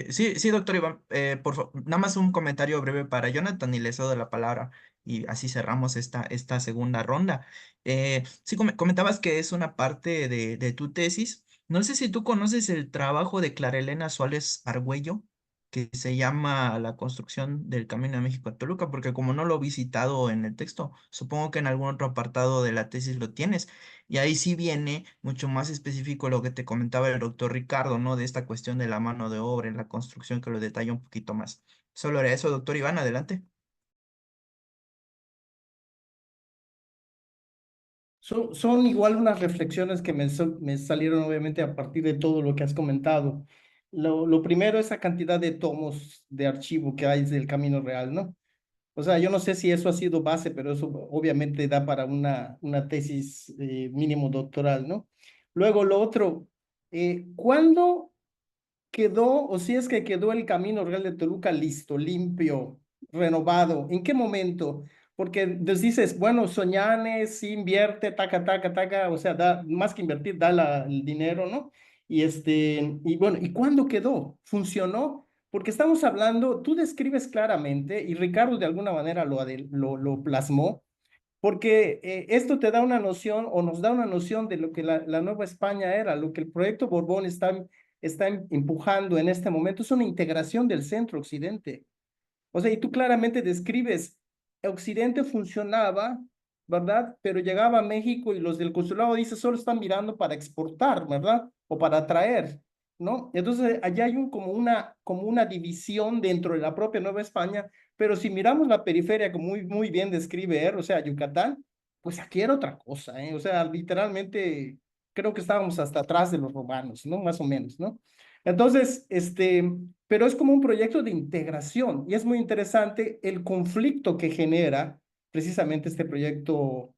Sí, sí, doctor Iván, por favor, nada más un comentario breve para Jonathan y le cedo la palabra y así cerramos esta segunda ronda. Sí, comentabas que es una parte de tu tesis. No sé si tú conoces el trabajo de Clara Elena Suárez Argüello, que se llama La construcción del Camino de México a Toluca, porque como no lo he visitado en el texto, supongo que en algún otro apartado de la tesis lo tienes. Y ahí sí viene mucho más específico lo que te comentaba el doctor Ricardo, ¿no? De esta cuestión de la mano de obra en la construcción que lo detalla un poquito más. Solo era eso, doctor Iván, adelante. Son igual unas reflexiones que me salieron obviamente a partir de todo lo que has comentado. Lo primero, esa cantidad de tomos de archivo que hay del Camino Real, ¿no? O sea, yo no sé si eso ha sido base, pero eso obviamente da para una tesis mínimo doctoral, ¿no? Luego, lo otro, ¿cuándo quedó, o si es que quedó el Camino Real de Toluca listo, limpio, renovado? ¿En qué momento? Porque dices, bueno, Soñane sí invierte, taca, taca, taca, o sea, da, más que invertir, da el dinero, ¿no? Y bueno, ¿y cuándo quedó? ¿Funcionó? Porque estamos hablando, tú describes claramente, y Ricardo de alguna manera lo plasmó, porque esto te da una noción o nos da una noción de lo que la Nueva España era, lo que el proyecto Borbón está empujando en este momento, es una integración del centro-occidente. O sea, y tú claramente describes, Occidente funcionaba, ¿verdad? Pero llegaba a México y los del consulado dice, solo están mirando para exportar, ¿verdad? O para atraer, ¿no? Entonces, allá hay como una división dentro de la propia Nueva España, pero si miramos la periferia, como muy bien describe él, o sea, Yucatán, pues aquí era otra cosa, ¿eh? O sea, literalmente, creo que estábamos hasta atrás de los romanos, ¿no? Más o menos, ¿no? Entonces, pero es como un proyecto de integración y es muy interesante el conflicto que genera precisamente este proyecto,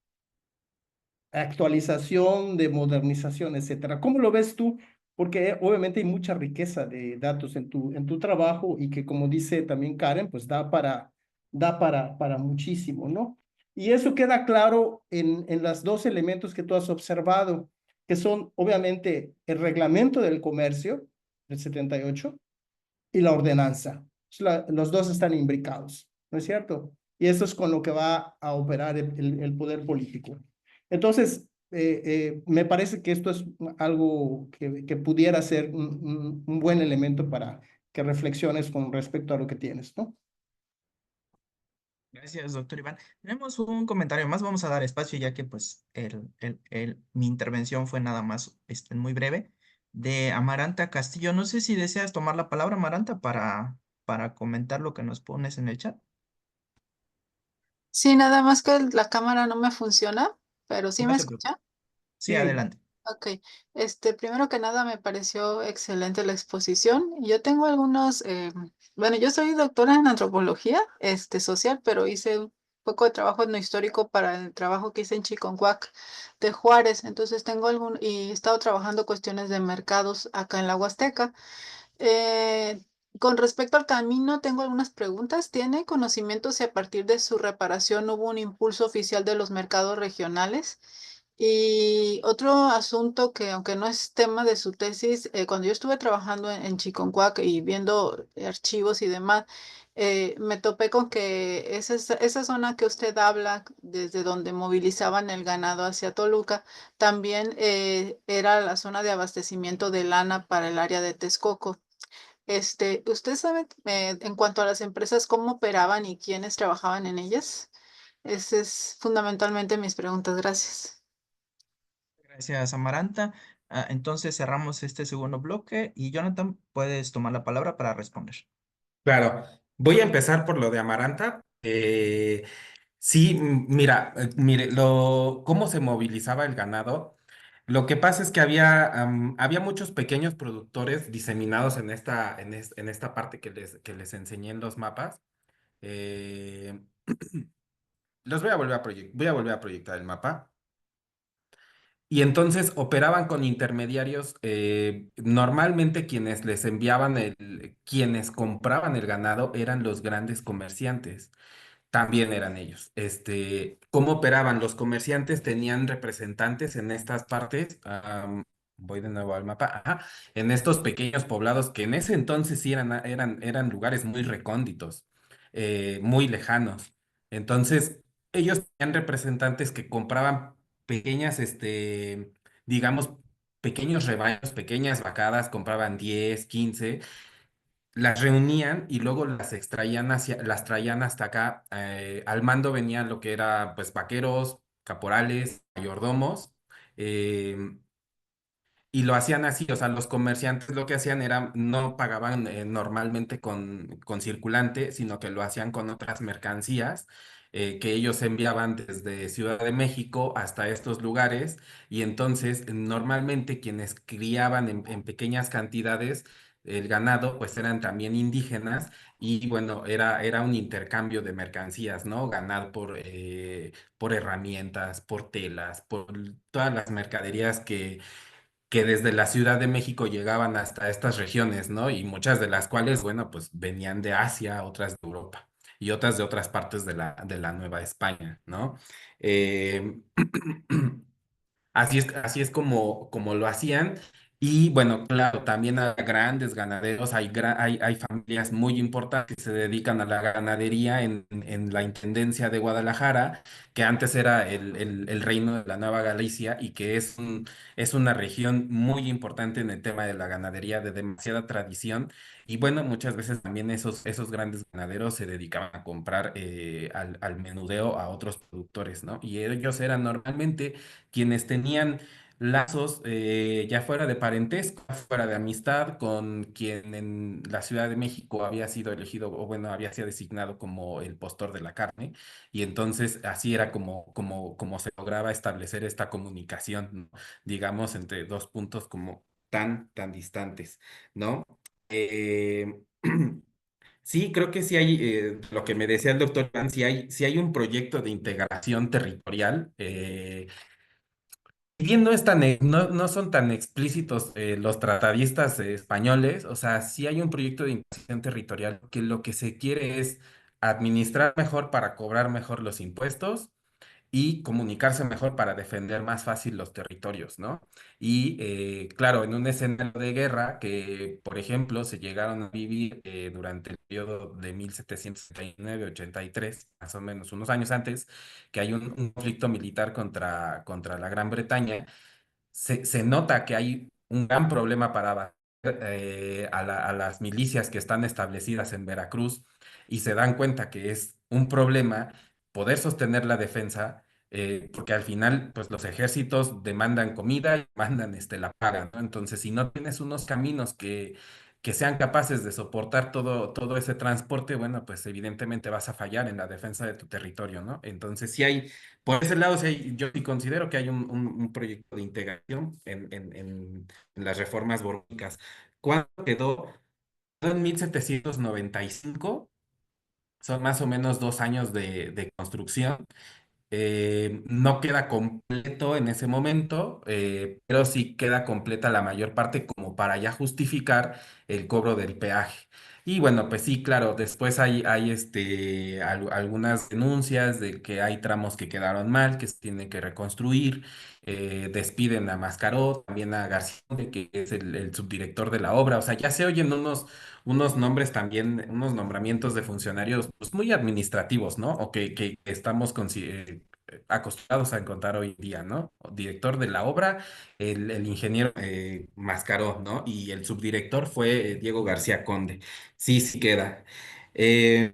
actualización, de modernización, etcétera. ¿Cómo lo ves tú? Porque obviamente hay mucha riqueza de datos en tu trabajo y que, como dice también Karen, pues da para muchísimo, ¿no? Y eso queda claro en los dos elementos que tú has observado, que son obviamente el reglamento del comercio del 78 y la ordenanza. Los dos están imbricados, ¿no es cierto? Y eso es con lo que va a operar el poder político. Entonces, me parece que esto es algo que pudiera ser un buen elemento para que reflexiones con respecto a lo que tienes, ¿no? Gracias, doctor Iván. Tenemos un comentario más, vamos a dar espacio ya que pues mi intervención fue nada más muy breve, de Amaranta Castillo. No sé si deseas tomar la palabra, Amaranta, para comentar lo que nos pones en el chat. Sí, nada más que la cámara no me funciona, pero sí No me te preocupes. escucha. Sí, Sí, adelante. Ok, primero que nada me pareció excelente la exposición. Yo tengo algunos, bueno, yo soy doctora en antropología, social, pero hice un poco de trabajo etnohistórico para el trabajo que hice en Chiconcuac de Juárez. Entonces y he estado trabajando cuestiones de mercados acá en la Huasteca. Eh, con respecto al camino, tengo algunas preguntas. ¿Tiene conocimiento si a partir de su reparación hubo un impulso oficial de los mercados regionales? Y otro asunto que, aunque no es tema de su tesis, cuando yo estuve trabajando en Chiconcuac y viendo archivos y demás, me topé con que esa zona que usted habla, desde donde movilizaban el ganado hacia Toluca, también era la zona de abastecimiento de lana para el área de Texcoco. ¿Usted sabe en cuanto a las empresas cómo operaban y quiénes trabajaban en ellas? Esas es fundamentalmente mis preguntas. Gracias. Gracias, Amaranta. Entonces cerramos este segundo bloque y Jonathan, puedes tomar la palabra para responder. Claro, voy a empezar por lo de Amaranta. Sí, mira, mire, cómo se movilizaba el ganado. Lo que pasa es que había muchos pequeños productores diseminados en esta parte que les enseñé en los mapas. Eh, los voy a volver a proyectar el mapa. Y entonces operaban con intermediarios, normalmente quienes les enviaban quienes compraban el ganado eran los grandes comerciantes. También eran ellos. ¿Cómo operaban? Los comerciantes tenían representantes en estas partes. Voy de nuevo al mapa. Ajá, en estos pequeños poblados que en ese entonces sí eran lugares muy recónditos, muy lejanos. Entonces, ellos tenían representantes que compraban pequeñas, digamos, pequeños rebaños, pequeñas vacadas, compraban 10, 15, las reunían y luego las traían hasta acá. Al mando venían lo que era pues vaqueros, caporales, mayordomos, em, y lo hacían así, o sea, los comerciantes lo que hacían era, no pagaban normalmente con circulante, sino que lo hacían con otras mercancías que ellos enviaban desde Ciudad de México hasta estos lugares. Y entonces normalmente quienes criaban en pequeñas cantidades el ganado, pues eran también indígenas. Y bueno, era un intercambio de mercancías, ¿no? Ganar por herramientas, por telas, por todas las mercaderías que desde la Ciudad de México llegaban hasta estas regiones, ¿no? Y muchas de las cuales, bueno, pues venían de Asia, otras de Europa y otras de otras partes de la Nueva España, ¿no? Eh, así es como lo hacían. Y bueno, claro, también hay grandes ganaderos, hay familias muy importantes que se dedican a la ganadería en la Intendencia de Guadalajara, que antes era el reino de la Nueva Galicia y que es una región muy importante en el tema de la ganadería, de demasiada tradición. Y bueno, muchas veces también esos grandes ganaderos se dedicaban a comprar al menudeo a otros productores, ¿no? Y ellos eran normalmente quienes tenían lazos, ya fuera de parentesco, fuera de amistad, con quien en la Ciudad de México había sido elegido, o bueno, había sido designado como el postor de la carne. Y entonces así era como se lograba establecer esta comunicación, ¿no? Digamos, entre dos puntos como tan distantes, ¿no? Eh, Sí, creo que sí hay, lo que me decía el doctor Iván, sí hay un proyecto de integración territorial. Si bien no es no son tan explícitos los tratadistas españoles, o sea, sí hay un proyecto de integración territorial que lo que se quiere es administrar mejor para cobrar mejor los impuestos y comunicarse mejor para defender más fácil los territorios, ¿no? Y claro, en un escenario de guerra que, por ejemplo, se llegaron a vivir durante el periodo de 1779-83, más o menos unos años antes, que hay un conflicto militar contra la Gran Bretaña. Se nota que hay un gran problema para abatir, a las milicias que están establecidas en Veracruz, y se dan cuenta que es un problema poder sostener la defensa, porque al final pues los ejércitos demandan comida y demandan la paga, ¿no? Entonces, si no tienes unos caminos que sean capaces de soportar todo ese transporte, bueno, pues evidentemente vas a fallar en la defensa de tu territorio, ¿no? Entonces, sí hay por ese lado, yo sí considero que hay un proyecto de integración en las reformas borbónicas. ¿Cuándo quedó? Quedó en 1795, son más o menos 2 años de construcción. No queda completo en ese momento, pero sí queda completa la mayor parte como para ya justificar el cobro del peaje. Y bueno, pues sí, claro, después hay algunas denuncias de que hay tramos que quedaron mal, que se tienen que reconstruir. Despiden a Mascaró, también a García, que es el subdirector de la obra. O sea, ya se oyen unos nombres también, unos nombramientos de funcionarios pues, muy administrativos, ¿no? O que estamos acostumbrados a encontrar hoy en día, ¿no? Director de la obra, el ingeniero Mascaró, ¿no? Y el subdirector fue Diego García Conde. Sí, sí queda. Eh,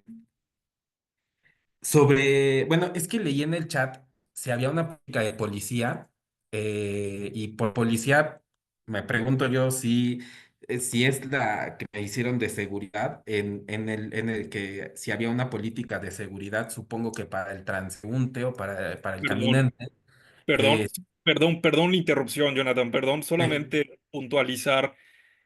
bueno, es que leí en el chat si había una política de policía Y por policía, me pregunto yo si es la que me hicieron de seguridad, en el que si había una política de seguridad, supongo que para el transeúnte o para el Perdón. caminante. Perdón, eh, perdón la interrupción, Jonathan, perdón, sí. solamente puntualizar.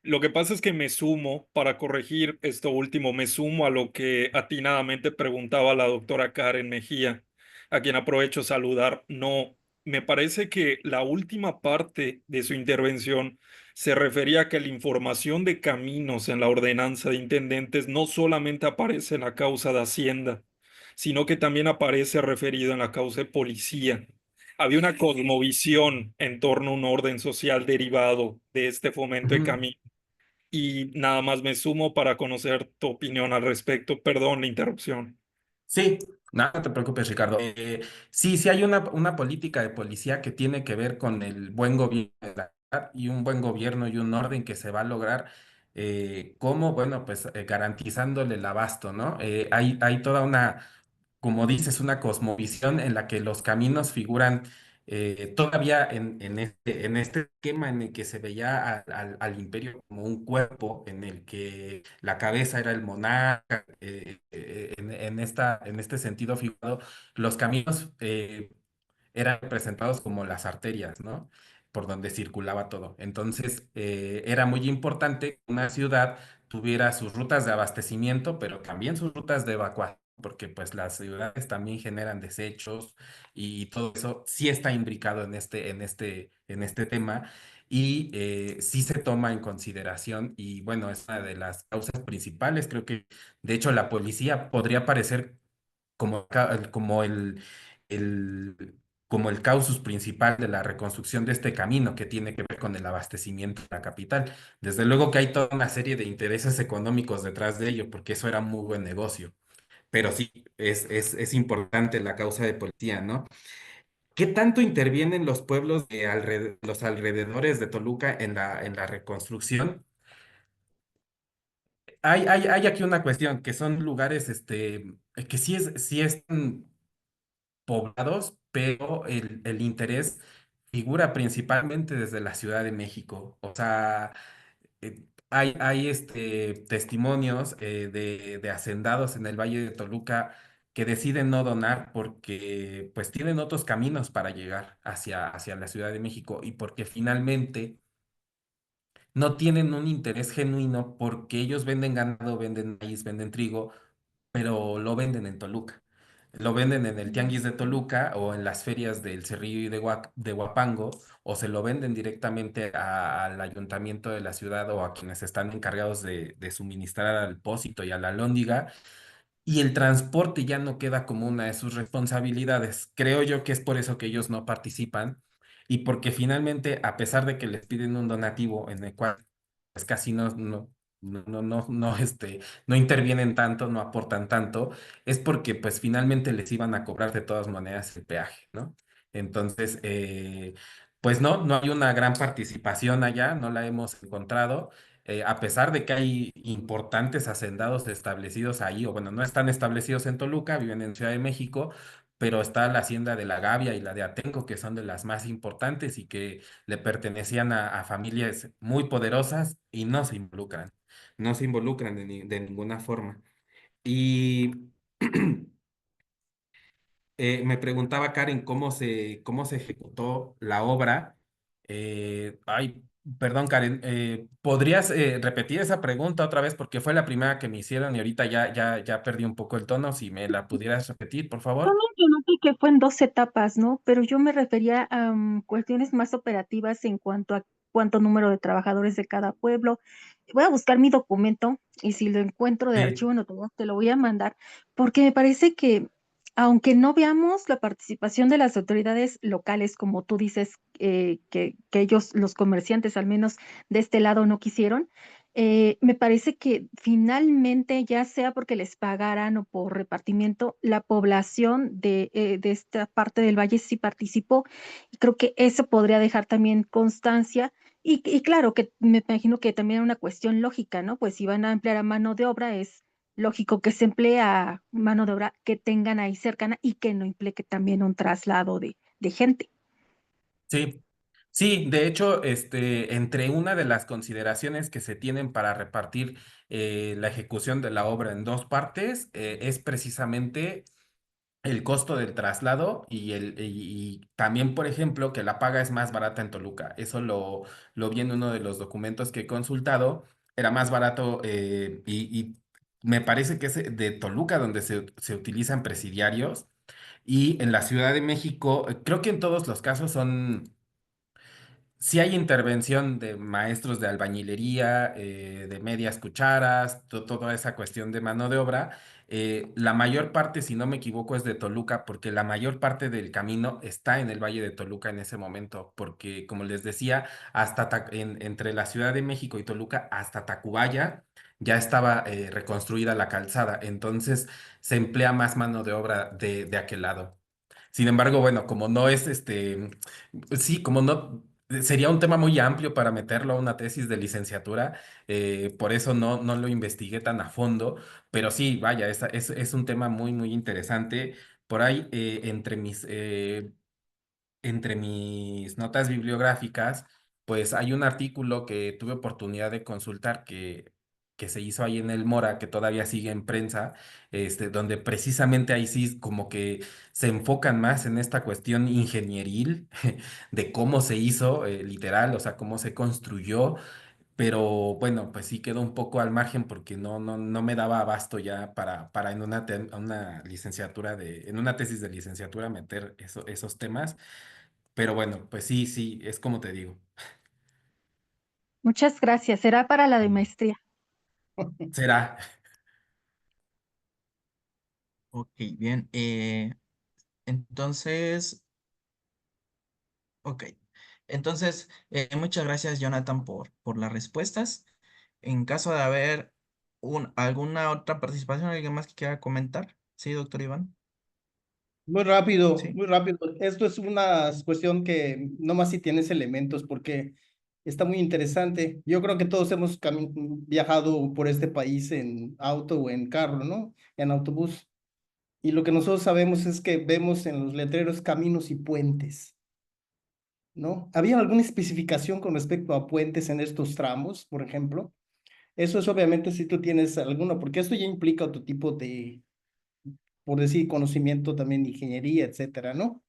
Lo que pasa es que me sumo, para corregir esto último, me sumo a lo que atinadamente preguntaba la doctora Karen Mejía, a quien aprovecho saludar. No, me parece que la última parte de su intervención se refería a que la información de caminos en la ordenanza de intendentes no solamente aparece en la causa de Hacienda, sino que también aparece referido en la causa de policía. Había una cosmovisión en torno a un orden social derivado de este fomento de Ujú. camino. Y nada más me sumo para conocer tu opinión al respecto. Perdón la interrupción. Sí, no, no te preocupes, Ricardo. Sí, sí hay una política de policía que tiene que ver con el buen gobierno de la ciudad y un buen gobierno y un orden que se va a lograr, como, bueno, pues garantizándole el abasto, ¿no? Hay toda una, como dices, una cosmovisión en la que los caminos figuran todavía en este esquema en el que se veía al imperio como un cuerpo, en el que la cabeza era el monarca, en este sentido figurado, los caminos eran representados como las arterias, ¿no? Por donde circulaba todo. Entonces, era muy importante que una ciudad tuviera sus rutas de abastecimiento, pero también sus rutas de evacuación, porque pues las ciudades también generan desechos y todo eso sí está imbricado en este tema y sí se toma en consideración y bueno, es una de las causas principales. Creo que de hecho la policía podría parecer como el, como el causus principal de la reconstrucción de este camino que tiene que ver con el abastecimiento de la capital. Desde luego que hay toda una serie de intereses económicos detrás de ello, porque eso era muy buen negocio. Pero sí, es importante la causa de policía, ¿no? ¿Qué tanto intervienen los pueblos de los alrededores de Toluca en la reconstrucción? Hay aquí una cuestión, que son lugares que sí están poblados, pero el interés figura principalmente desde la Ciudad de México. O sea, hay testimonios de hacendados en el Valle de Toluca que deciden no donar porque pues tienen otros caminos para llegar hacia la Ciudad de México y porque finalmente no tienen un interés genuino porque ellos venden ganado, venden maíz, venden trigo, pero lo venden en Toluca. Lo venden en el Tianguis de Toluca o en las ferias del Cerrillo y de Huapango, o se lo venden directamente al ayuntamiento de la ciudad o a quienes están encargados de suministrar al Pósito y a la Alhóndiga, y el transporte ya no queda como una de sus responsabilidades. Creo yo que es por eso que ellos no participan y porque finalmente, a pesar de que les piden un donativo en el cual pues casi no intervienen tanto, no aportan tanto, es porque pues finalmente les iban a cobrar de todas maneras el peaje, ¿no? Entonces, pues no hay una gran participación allá, no la hemos encontrado a pesar de que hay importantes hacendados establecidos ahí, o bueno, no están establecidos en Toluca, viven en Ciudad de México, pero está la hacienda de La Gavia y la de Atenco, que son de las más importantes y que le pertenecían a familias muy poderosas y no se involucran de ninguna forma. Y me preguntaba Karen cómo se ejecutó la obra. Ay, perdón, Karen, ¿podrías repetir esa pregunta otra vez? Porque fue la primera que me hicieron y ahorita ya perdí un poco el tono. Si me la pudieras repetir, por favor. Solamente noté que fue en 2 etapas, ¿no? Pero yo me refería a cuestiones más operativas en cuanto a cuánto número de trabajadores de cada pueblo. Voy a buscar mi documento y si lo encuentro de Sí, archivo notarial, te lo voy a mandar, porque me parece que, aunque no veamos la participación de las autoridades locales, como tú dices, que ellos, los comerciantes, al menos de este lado, no quisieron, me parece que finalmente, ya sea porque les pagaran o por repartimiento, la población de esta parte del valle sí participó. Y creo que eso podría dejar también constancia. Y claro, que me imagino que también era una cuestión lógica, ¿no? Pues si van a emplear a mano de obra, es lógico que se emplee a mano de obra que tengan ahí cercana y que no implique también un traslado de gente. sí. Sí, de hecho, entre una de las consideraciones que se tienen para repartir la ejecución de la obra en dos partes es precisamente el costo del traslado y también, por ejemplo, que la paga es más barata en Toluca. Eso lo vi en uno de los documentos que he consultado. Era más barato y me parece que es de Toluca donde se utilizan presidiarios. Y en la Ciudad de México, creo que en todos los casos son sí hay intervención de maestros de albañilería, de medias cucharas, toda esa cuestión de mano de obra. La mayor parte, si no me equivoco, es de Toluca, porque la mayor parte del camino está en el Valle de Toluca en ese momento, porque como les decía, entre la Ciudad de México y Toluca hasta Tacubaya ya estaba reconstruida la calzada, entonces se emplea más mano de obra de aquel lado. Sin embargo, bueno, como no es sí, como no, sería un tema muy amplio para meterlo a una tesis de licenciatura, por eso no lo investigué tan a fondo, pero sí, vaya, es un tema muy, muy interesante. Por ahí, entre mis notas bibliográficas, pues hay un artículo que tuve oportunidad de consultar que se hizo ahí en el Mora, que todavía sigue en prensa, donde precisamente ahí sí como que se enfocan más en esta cuestión ingenieril de cómo se hizo, literal, o sea, cómo se construyó, pero bueno, pues sí quedó un poco al margen porque no me daba abasto ya para en una licenciatura en una tesis de licenciatura meter esos temas. Pero bueno, pues sí, sí, es como te digo. Muchas gracias. Será para la de maestría. Será. Ok, bien. Entonces, ok. Entonces, muchas gracias, Jonathan, por las respuestas. En caso de haber alguna otra participación, alguien más que quiera comentar. Sí, doctor Iván. Muy rápido, Sí. muy rápido. Esto es una cuestión que no más si tienes elementos porque está muy interesante. Yo creo que todos hemos viajado por este país en auto o en carro, ¿no? En autobús. Y lo que nosotros sabemos es que vemos en los letreros caminos y puentes, ¿no? ¿Había alguna especificación con respecto a puentes en estos tramos, por ejemplo? Eso es obviamente si tú tienes alguno, porque esto ya implica otro tipo de, por decir, conocimiento también de ingeniería, etcétera, ¿no?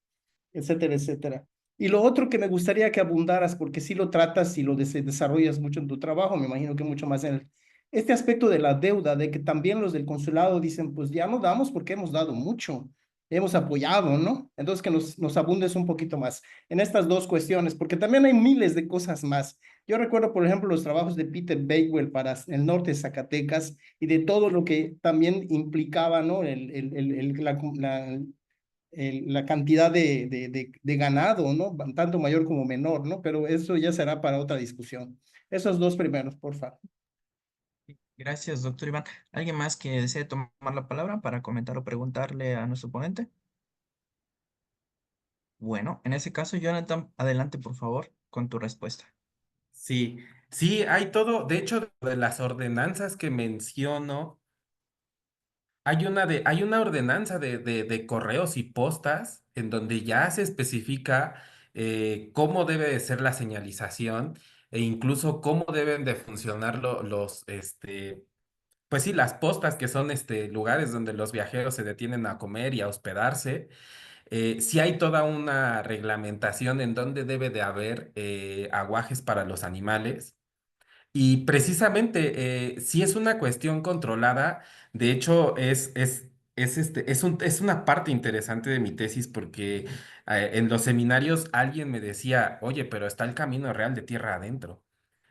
Etcétera, etcétera. Y lo otro que me gustaría que abundaras, porque si lo tratas y lo desarrollas mucho en tu trabajo, me imagino que mucho más en este aspecto de la deuda, de que también los del consulado dicen, pues ya no damos porque hemos dado mucho, hemos apoyado, ¿no? Entonces que nos abundes un poquito más en estas dos cuestiones, porque también hay miles de cosas más. Yo recuerdo, por ejemplo, los trabajos de Peter Bakewell para el norte de Zacatecas y de todo lo que también implicaba, ¿no? La cantidad de ganado, ¿no? Tanto mayor como menor, ¿no? Pero eso ya será para otra discusión. Esos dos primeros, por favor. Gracias, doctor Iván. ¿Alguien más que desee tomar la palabra para comentar o preguntarle a nuestro ponente? Bueno, en ese caso, Jonathan, adelante, por favor, con tu respuesta. Sí, sí, hay todo. De hecho, de las ordenanzas que menciono, hay una ordenanza de correos y postas en donde ya se especifica cómo debe de ser la señalización e incluso cómo deben de funcionar pues sí, las postas que son lugares donde los viajeros se detienen a comer y a hospedarse. Sí hay toda una reglamentación en donde debe de haber aguajes para los animales. Y precisamente, si es una cuestión controlada, de hecho, es una parte interesante de mi tesis porque en los seminarios alguien me decía, oye, pero está el camino real de tierra adentro,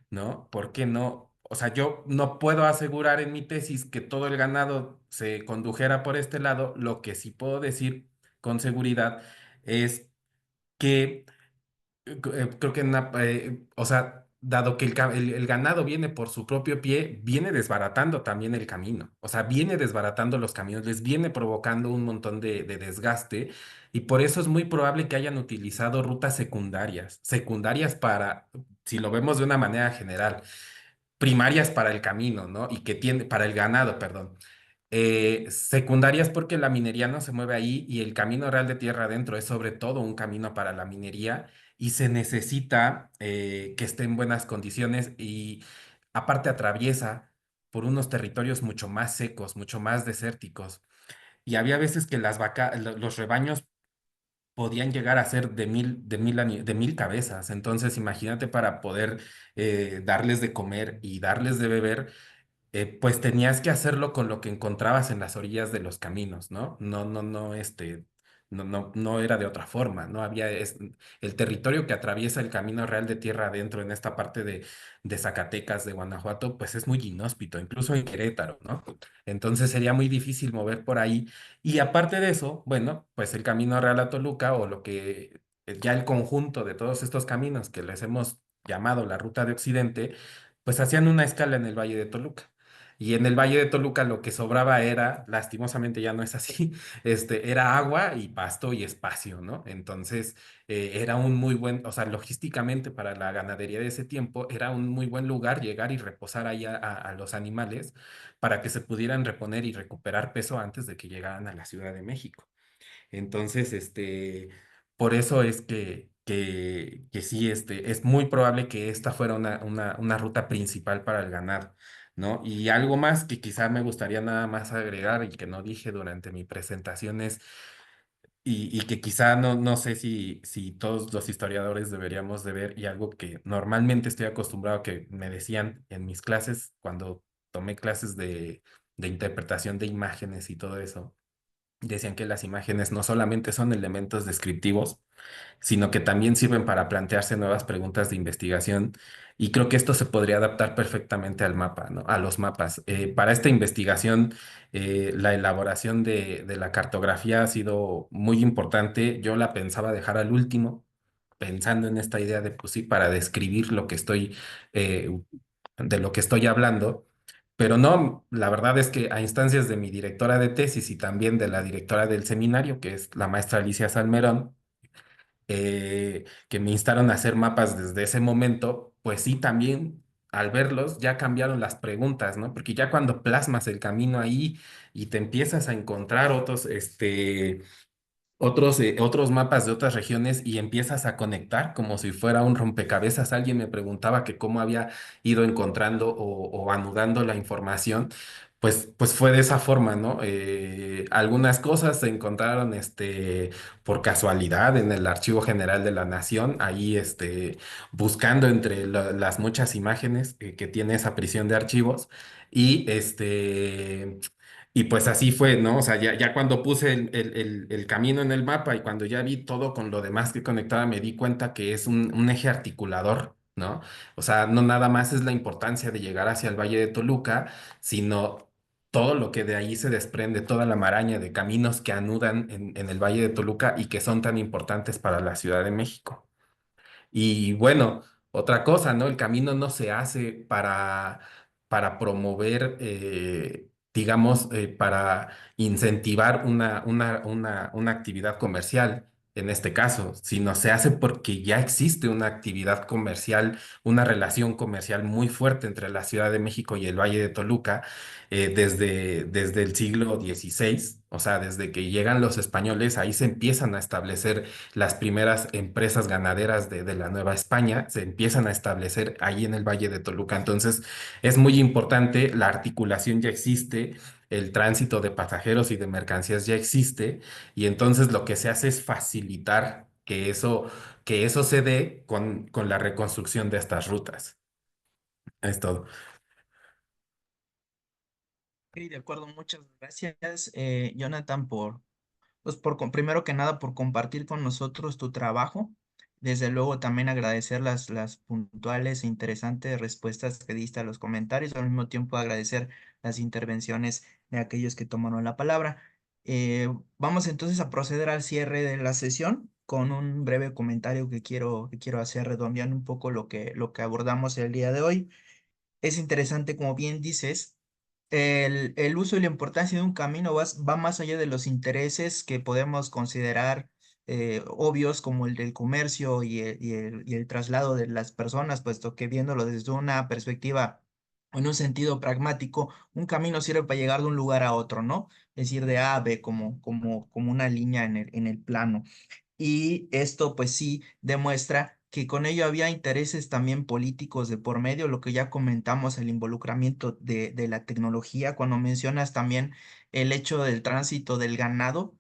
¿no? ¿Por qué no? O sea, yo no puedo asegurar en mi tesis que todo el ganado se condujera por este lado. Lo que sí puedo decir con seguridad es que creo que o sea, dado que el ganado viene por su propio pie, viene desbaratando también el camino. O sea, viene desbaratando los caminos, les viene provocando un montón de desgaste y por eso es muy probable que hayan utilizado rutas secundarias para, si lo vemos de una manera general, primarias para el camino, ¿no? Y que tiene, para el ganado, perdón. Secundarias porque la minería no se mueve ahí y el camino real de tierra adentro es sobre todo un camino para la minería y se necesita que esté en buenas condiciones y aparte atraviesa por unos territorios mucho más secos, mucho más desérticos. Y había veces que los rebaños podían llegar a ser de mil cabezas. Entonces, imagínate para poder darles de comer y darles de beber, pues tenías que hacerlo con lo que encontrabas en las orillas de los caminos, ¿no? No era de otra forma, no había el territorio que atraviesa el camino real de tierra adentro en esta parte de Zacatecas, de Guanajuato, pues es muy inhóspito, incluso en Querétaro, ¿no? Entonces sería muy difícil mover por ahí. Y aparte de eso, bueno, pues el camino real a Toluca o lo que ya el conjunto de todos estos caminos que les hemos llamado la Ruta de Occidente, pues hacían una escala en el Valle de Toluca. Y en el Valle de Toluca lo que sobraba era, lastimosamente ya no es así, era agua y pasto y espacio, ¿no? Entonces, era un muy buen, o sea, logísticamente para la ganadería de ese tiempo, era un muy buen lugar llegar y reposar ahí a los animales para que se pudieran reponer y recuperar peso antes de que llegaran a la Ciudad de México. Entonces, por eso es que sí, es muy probable que esta fuera una ruta principal para el ganado, ¿no? Y algo más que quizá me gustaría nada más agregar y que no dije durante mi presentación es, y que quizá no sé si todos los historiadores deberíamos de ver, y algo que normalmente estoy acostumbrado que me decían en mis clases, cuando tomé clases de interpretación de imágenes y todo eso, decían que las imágenes no solamente son elementos descriptivos, sino que también sirven para plantearse nuevas preguntas de investigación. Y creo que esto se podría adaptar perfectamente al mapa, ¿no? A los mapas. Para esta investigación, la elaboración de la cartografía ha sido muy importante. Yo la pensaba dejar al último, pensando en esta idea de, pues sí, para describir eh, de lo que estoy hablando. Pero no, la verdad es que a instancias de mi directora de tesis y también de la directora del seminario, que es la maestra Alicia Salmerón, que me instaron a hacer mapas desde ese momento, pues sí, también al verlos ya cambiaron las preguntas, ¿no? Porque ya cuando plasmas el camino ahí y te empiezas a encontrar otros mapas de otras regiones y empiezas a conectar como si fuera un rompecabezas. Alguien me preguntaba que cómo había ido encontrando o anudando la información. Pues fue de esa forma, ¿no? Algunas cosas se encontraron por casualidad en el Archivo General de la Nación, ahí buscando entre las muchas imágenes que tiene esa prisión de archivos. Y y pues así fue, ¿no? O sea, ya cuando puse el camino en el mapa y cuando ya vi todo con lo demás que conectaba, me di cuenta que es un eje articulador, ¿no? O sea, no nada más es la importancia de llegar hacia el Valle de Toluca, sino todo lo que de ahí se desprende, toda la maraña de caminos que anudan en el Valle de Toluca y que son tan importantes para la Ciudad de México. Y bueno, otra cosa, ¿no? El camino no se hace para promover, digamos, para incentivar una actividad comercial, en este caso, sino se hace porque ya existe una actividad comercial, una relación comercial muy fuerte entre la Ciudad de México y el Valle de Toluca, desde el siglo XVI. O sea, desde que llegan los españoles, ahí se empiezan a establecer las primeras empresas ganaderas de la Nueva España, se empiezan a establecer ahí en el Valle de Toluca. Entonces, es muy importante, la articulación ya existe, el tránsito de pasajeros y de mercancías ya existe, y entonces lo que se hace es facilitar que eso se dé con la reconstrucción de estas rutas. Es todo. Ok, de acuerdo, muchas gracias, Jonathan, primero que nada, por compartir con nosotros tu trabajo. Desde luego, también agradecer las puntuales e interesantes respuestas que diste a los comentarios. Al mismo tiempo, agradecer las intervenciones de aquellos que tomaron la palabra. Vamos entonces a proceder al cierre de la sesión con un breve comentario que quiero hacer, redondeando un poco lo que abordamos el día de hoy. Es interesante, como bien dices, el uso y la importancia de un camino va más allá de los intereses que podemos considerar obvios, como el del comercio y el traslado de las personas, puesto que viéndolo desde una perspectiva, en un sentido pragmático, un camino sirve para llegar de un lugar a otro, ¿no? Es decir, de A a B, como una línea en el plano. y esto pues sí demuestra que con ello había intereses también políticos de por medio, lo que ya comentamos, el involucramiento de la tecnología, cuando mencionas también el hecho del tránsito del ganado.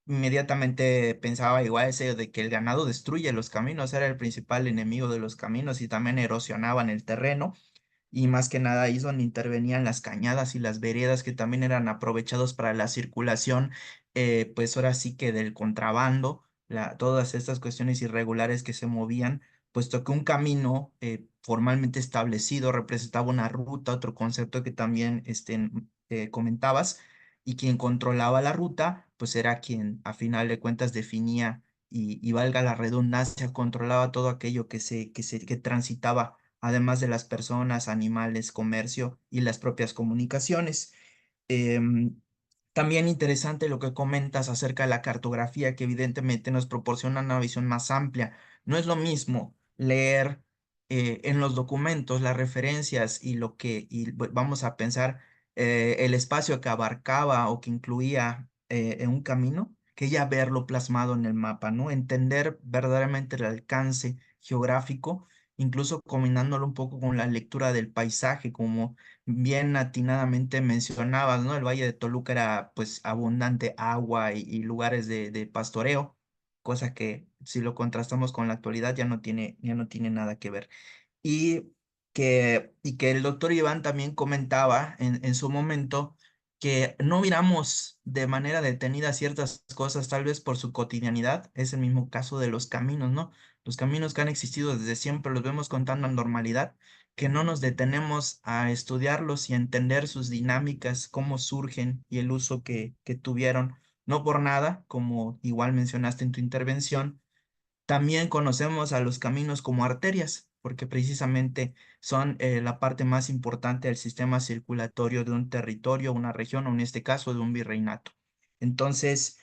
Inmediatamente pensaba igual ese de que el ganado destruye los caminos, era el principal enemigo de los caminos y también erosionaban el terreno y más que nada ahí es donde intervenían las cañadas y las veredas que también eran aprovechados para la circulación, pues ahora sí que del contrabando, todas estas cuestiones irregulares que se movían, puesto que un camino formalmente establecido representaba una ruta, otro concepto que también comentabas, y quien controlaba la ruta, pues era quien a final de cuentas definía y valga la redundancia, controlaba todo aquello que transitaba además de las personas, animales, comercio y las propias comunicaciones. Em, También interesante lo que comentas acerca de la cartografía, que evidentemente nos proporciona una visión más amplia. No es lo mismo leer en los documentos las referencias y vamos a pensar el espacio que abarcaba o que incluía en un camino, que ya verlo plasmado en el mapa, ¿no? Entender verdaderamente el alcance geográfico, incluso combinándolo un poco con la lectura del paisaje, como bien atinadamente mencionabas, ¿no? El Valle de Toluca era pues abundante agua y lugares de pastoreo, cosa que si lo contrastamos con la actualidad ya no tiene nada que ver. Y y que el doctor Iván también comentaba en su momento que no miramos de manera detenida ciertas cosas, tal vez por su cotidianidad. Es el mismo caso de los caminos, ¿no? Los caminos que han existido desde siempre los vemos con tanta normalidad que no nos detenemos a estudiarlos y a entender sus dinámicas, cómo surgen y el uso que tuvieron. No por nada, como igual mencionaste en tu intervención, también conocemos a los caminos como arterias, porque precisamente son la parte más importante del sistema circulatorio de un territorio, una región o en este caso de un virreinato. Entonces,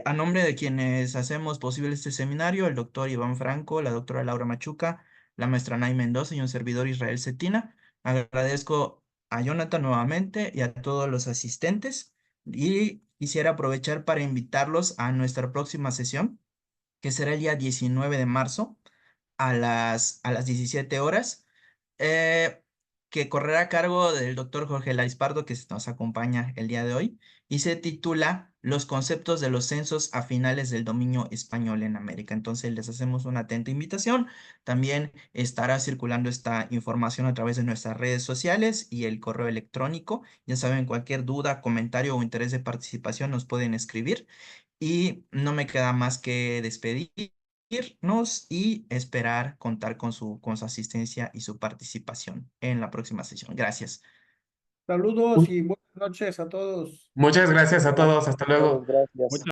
a nombre de quienes hacemos posible este seminario, el doctor Iván Franco, la doctora Laura Machuca, la maestra Nay Mendoza y un servidor Israel Cetina, agradezco a Jonathan nuevamente y a todos los asistentes y quisiera aprovechar para invitarlos a nuestra próxima sesión que será el día 19 de marzo a las 17 horas, eh, que correrá a cargo del doctor Jorge Larispardo, que nos acompaña el día de hoy, y se titula Los conceptos de los censos a finales del dominio español en América. Entonces les hacemos una atenta invitación. También estará circulando esta información a través de nuestras redes sociales y el correo electrónico. Ya saben, cualquier duda, comentario o interés de participación nos pueden escribir. Y no me queda más que despedirnos y esperar contar con su asistencia y su participación en la próxima sesión. Gracias. Saludos y buenas noches a todos. Muchas gracias a todos. Hasta luego. Gracias. Muchas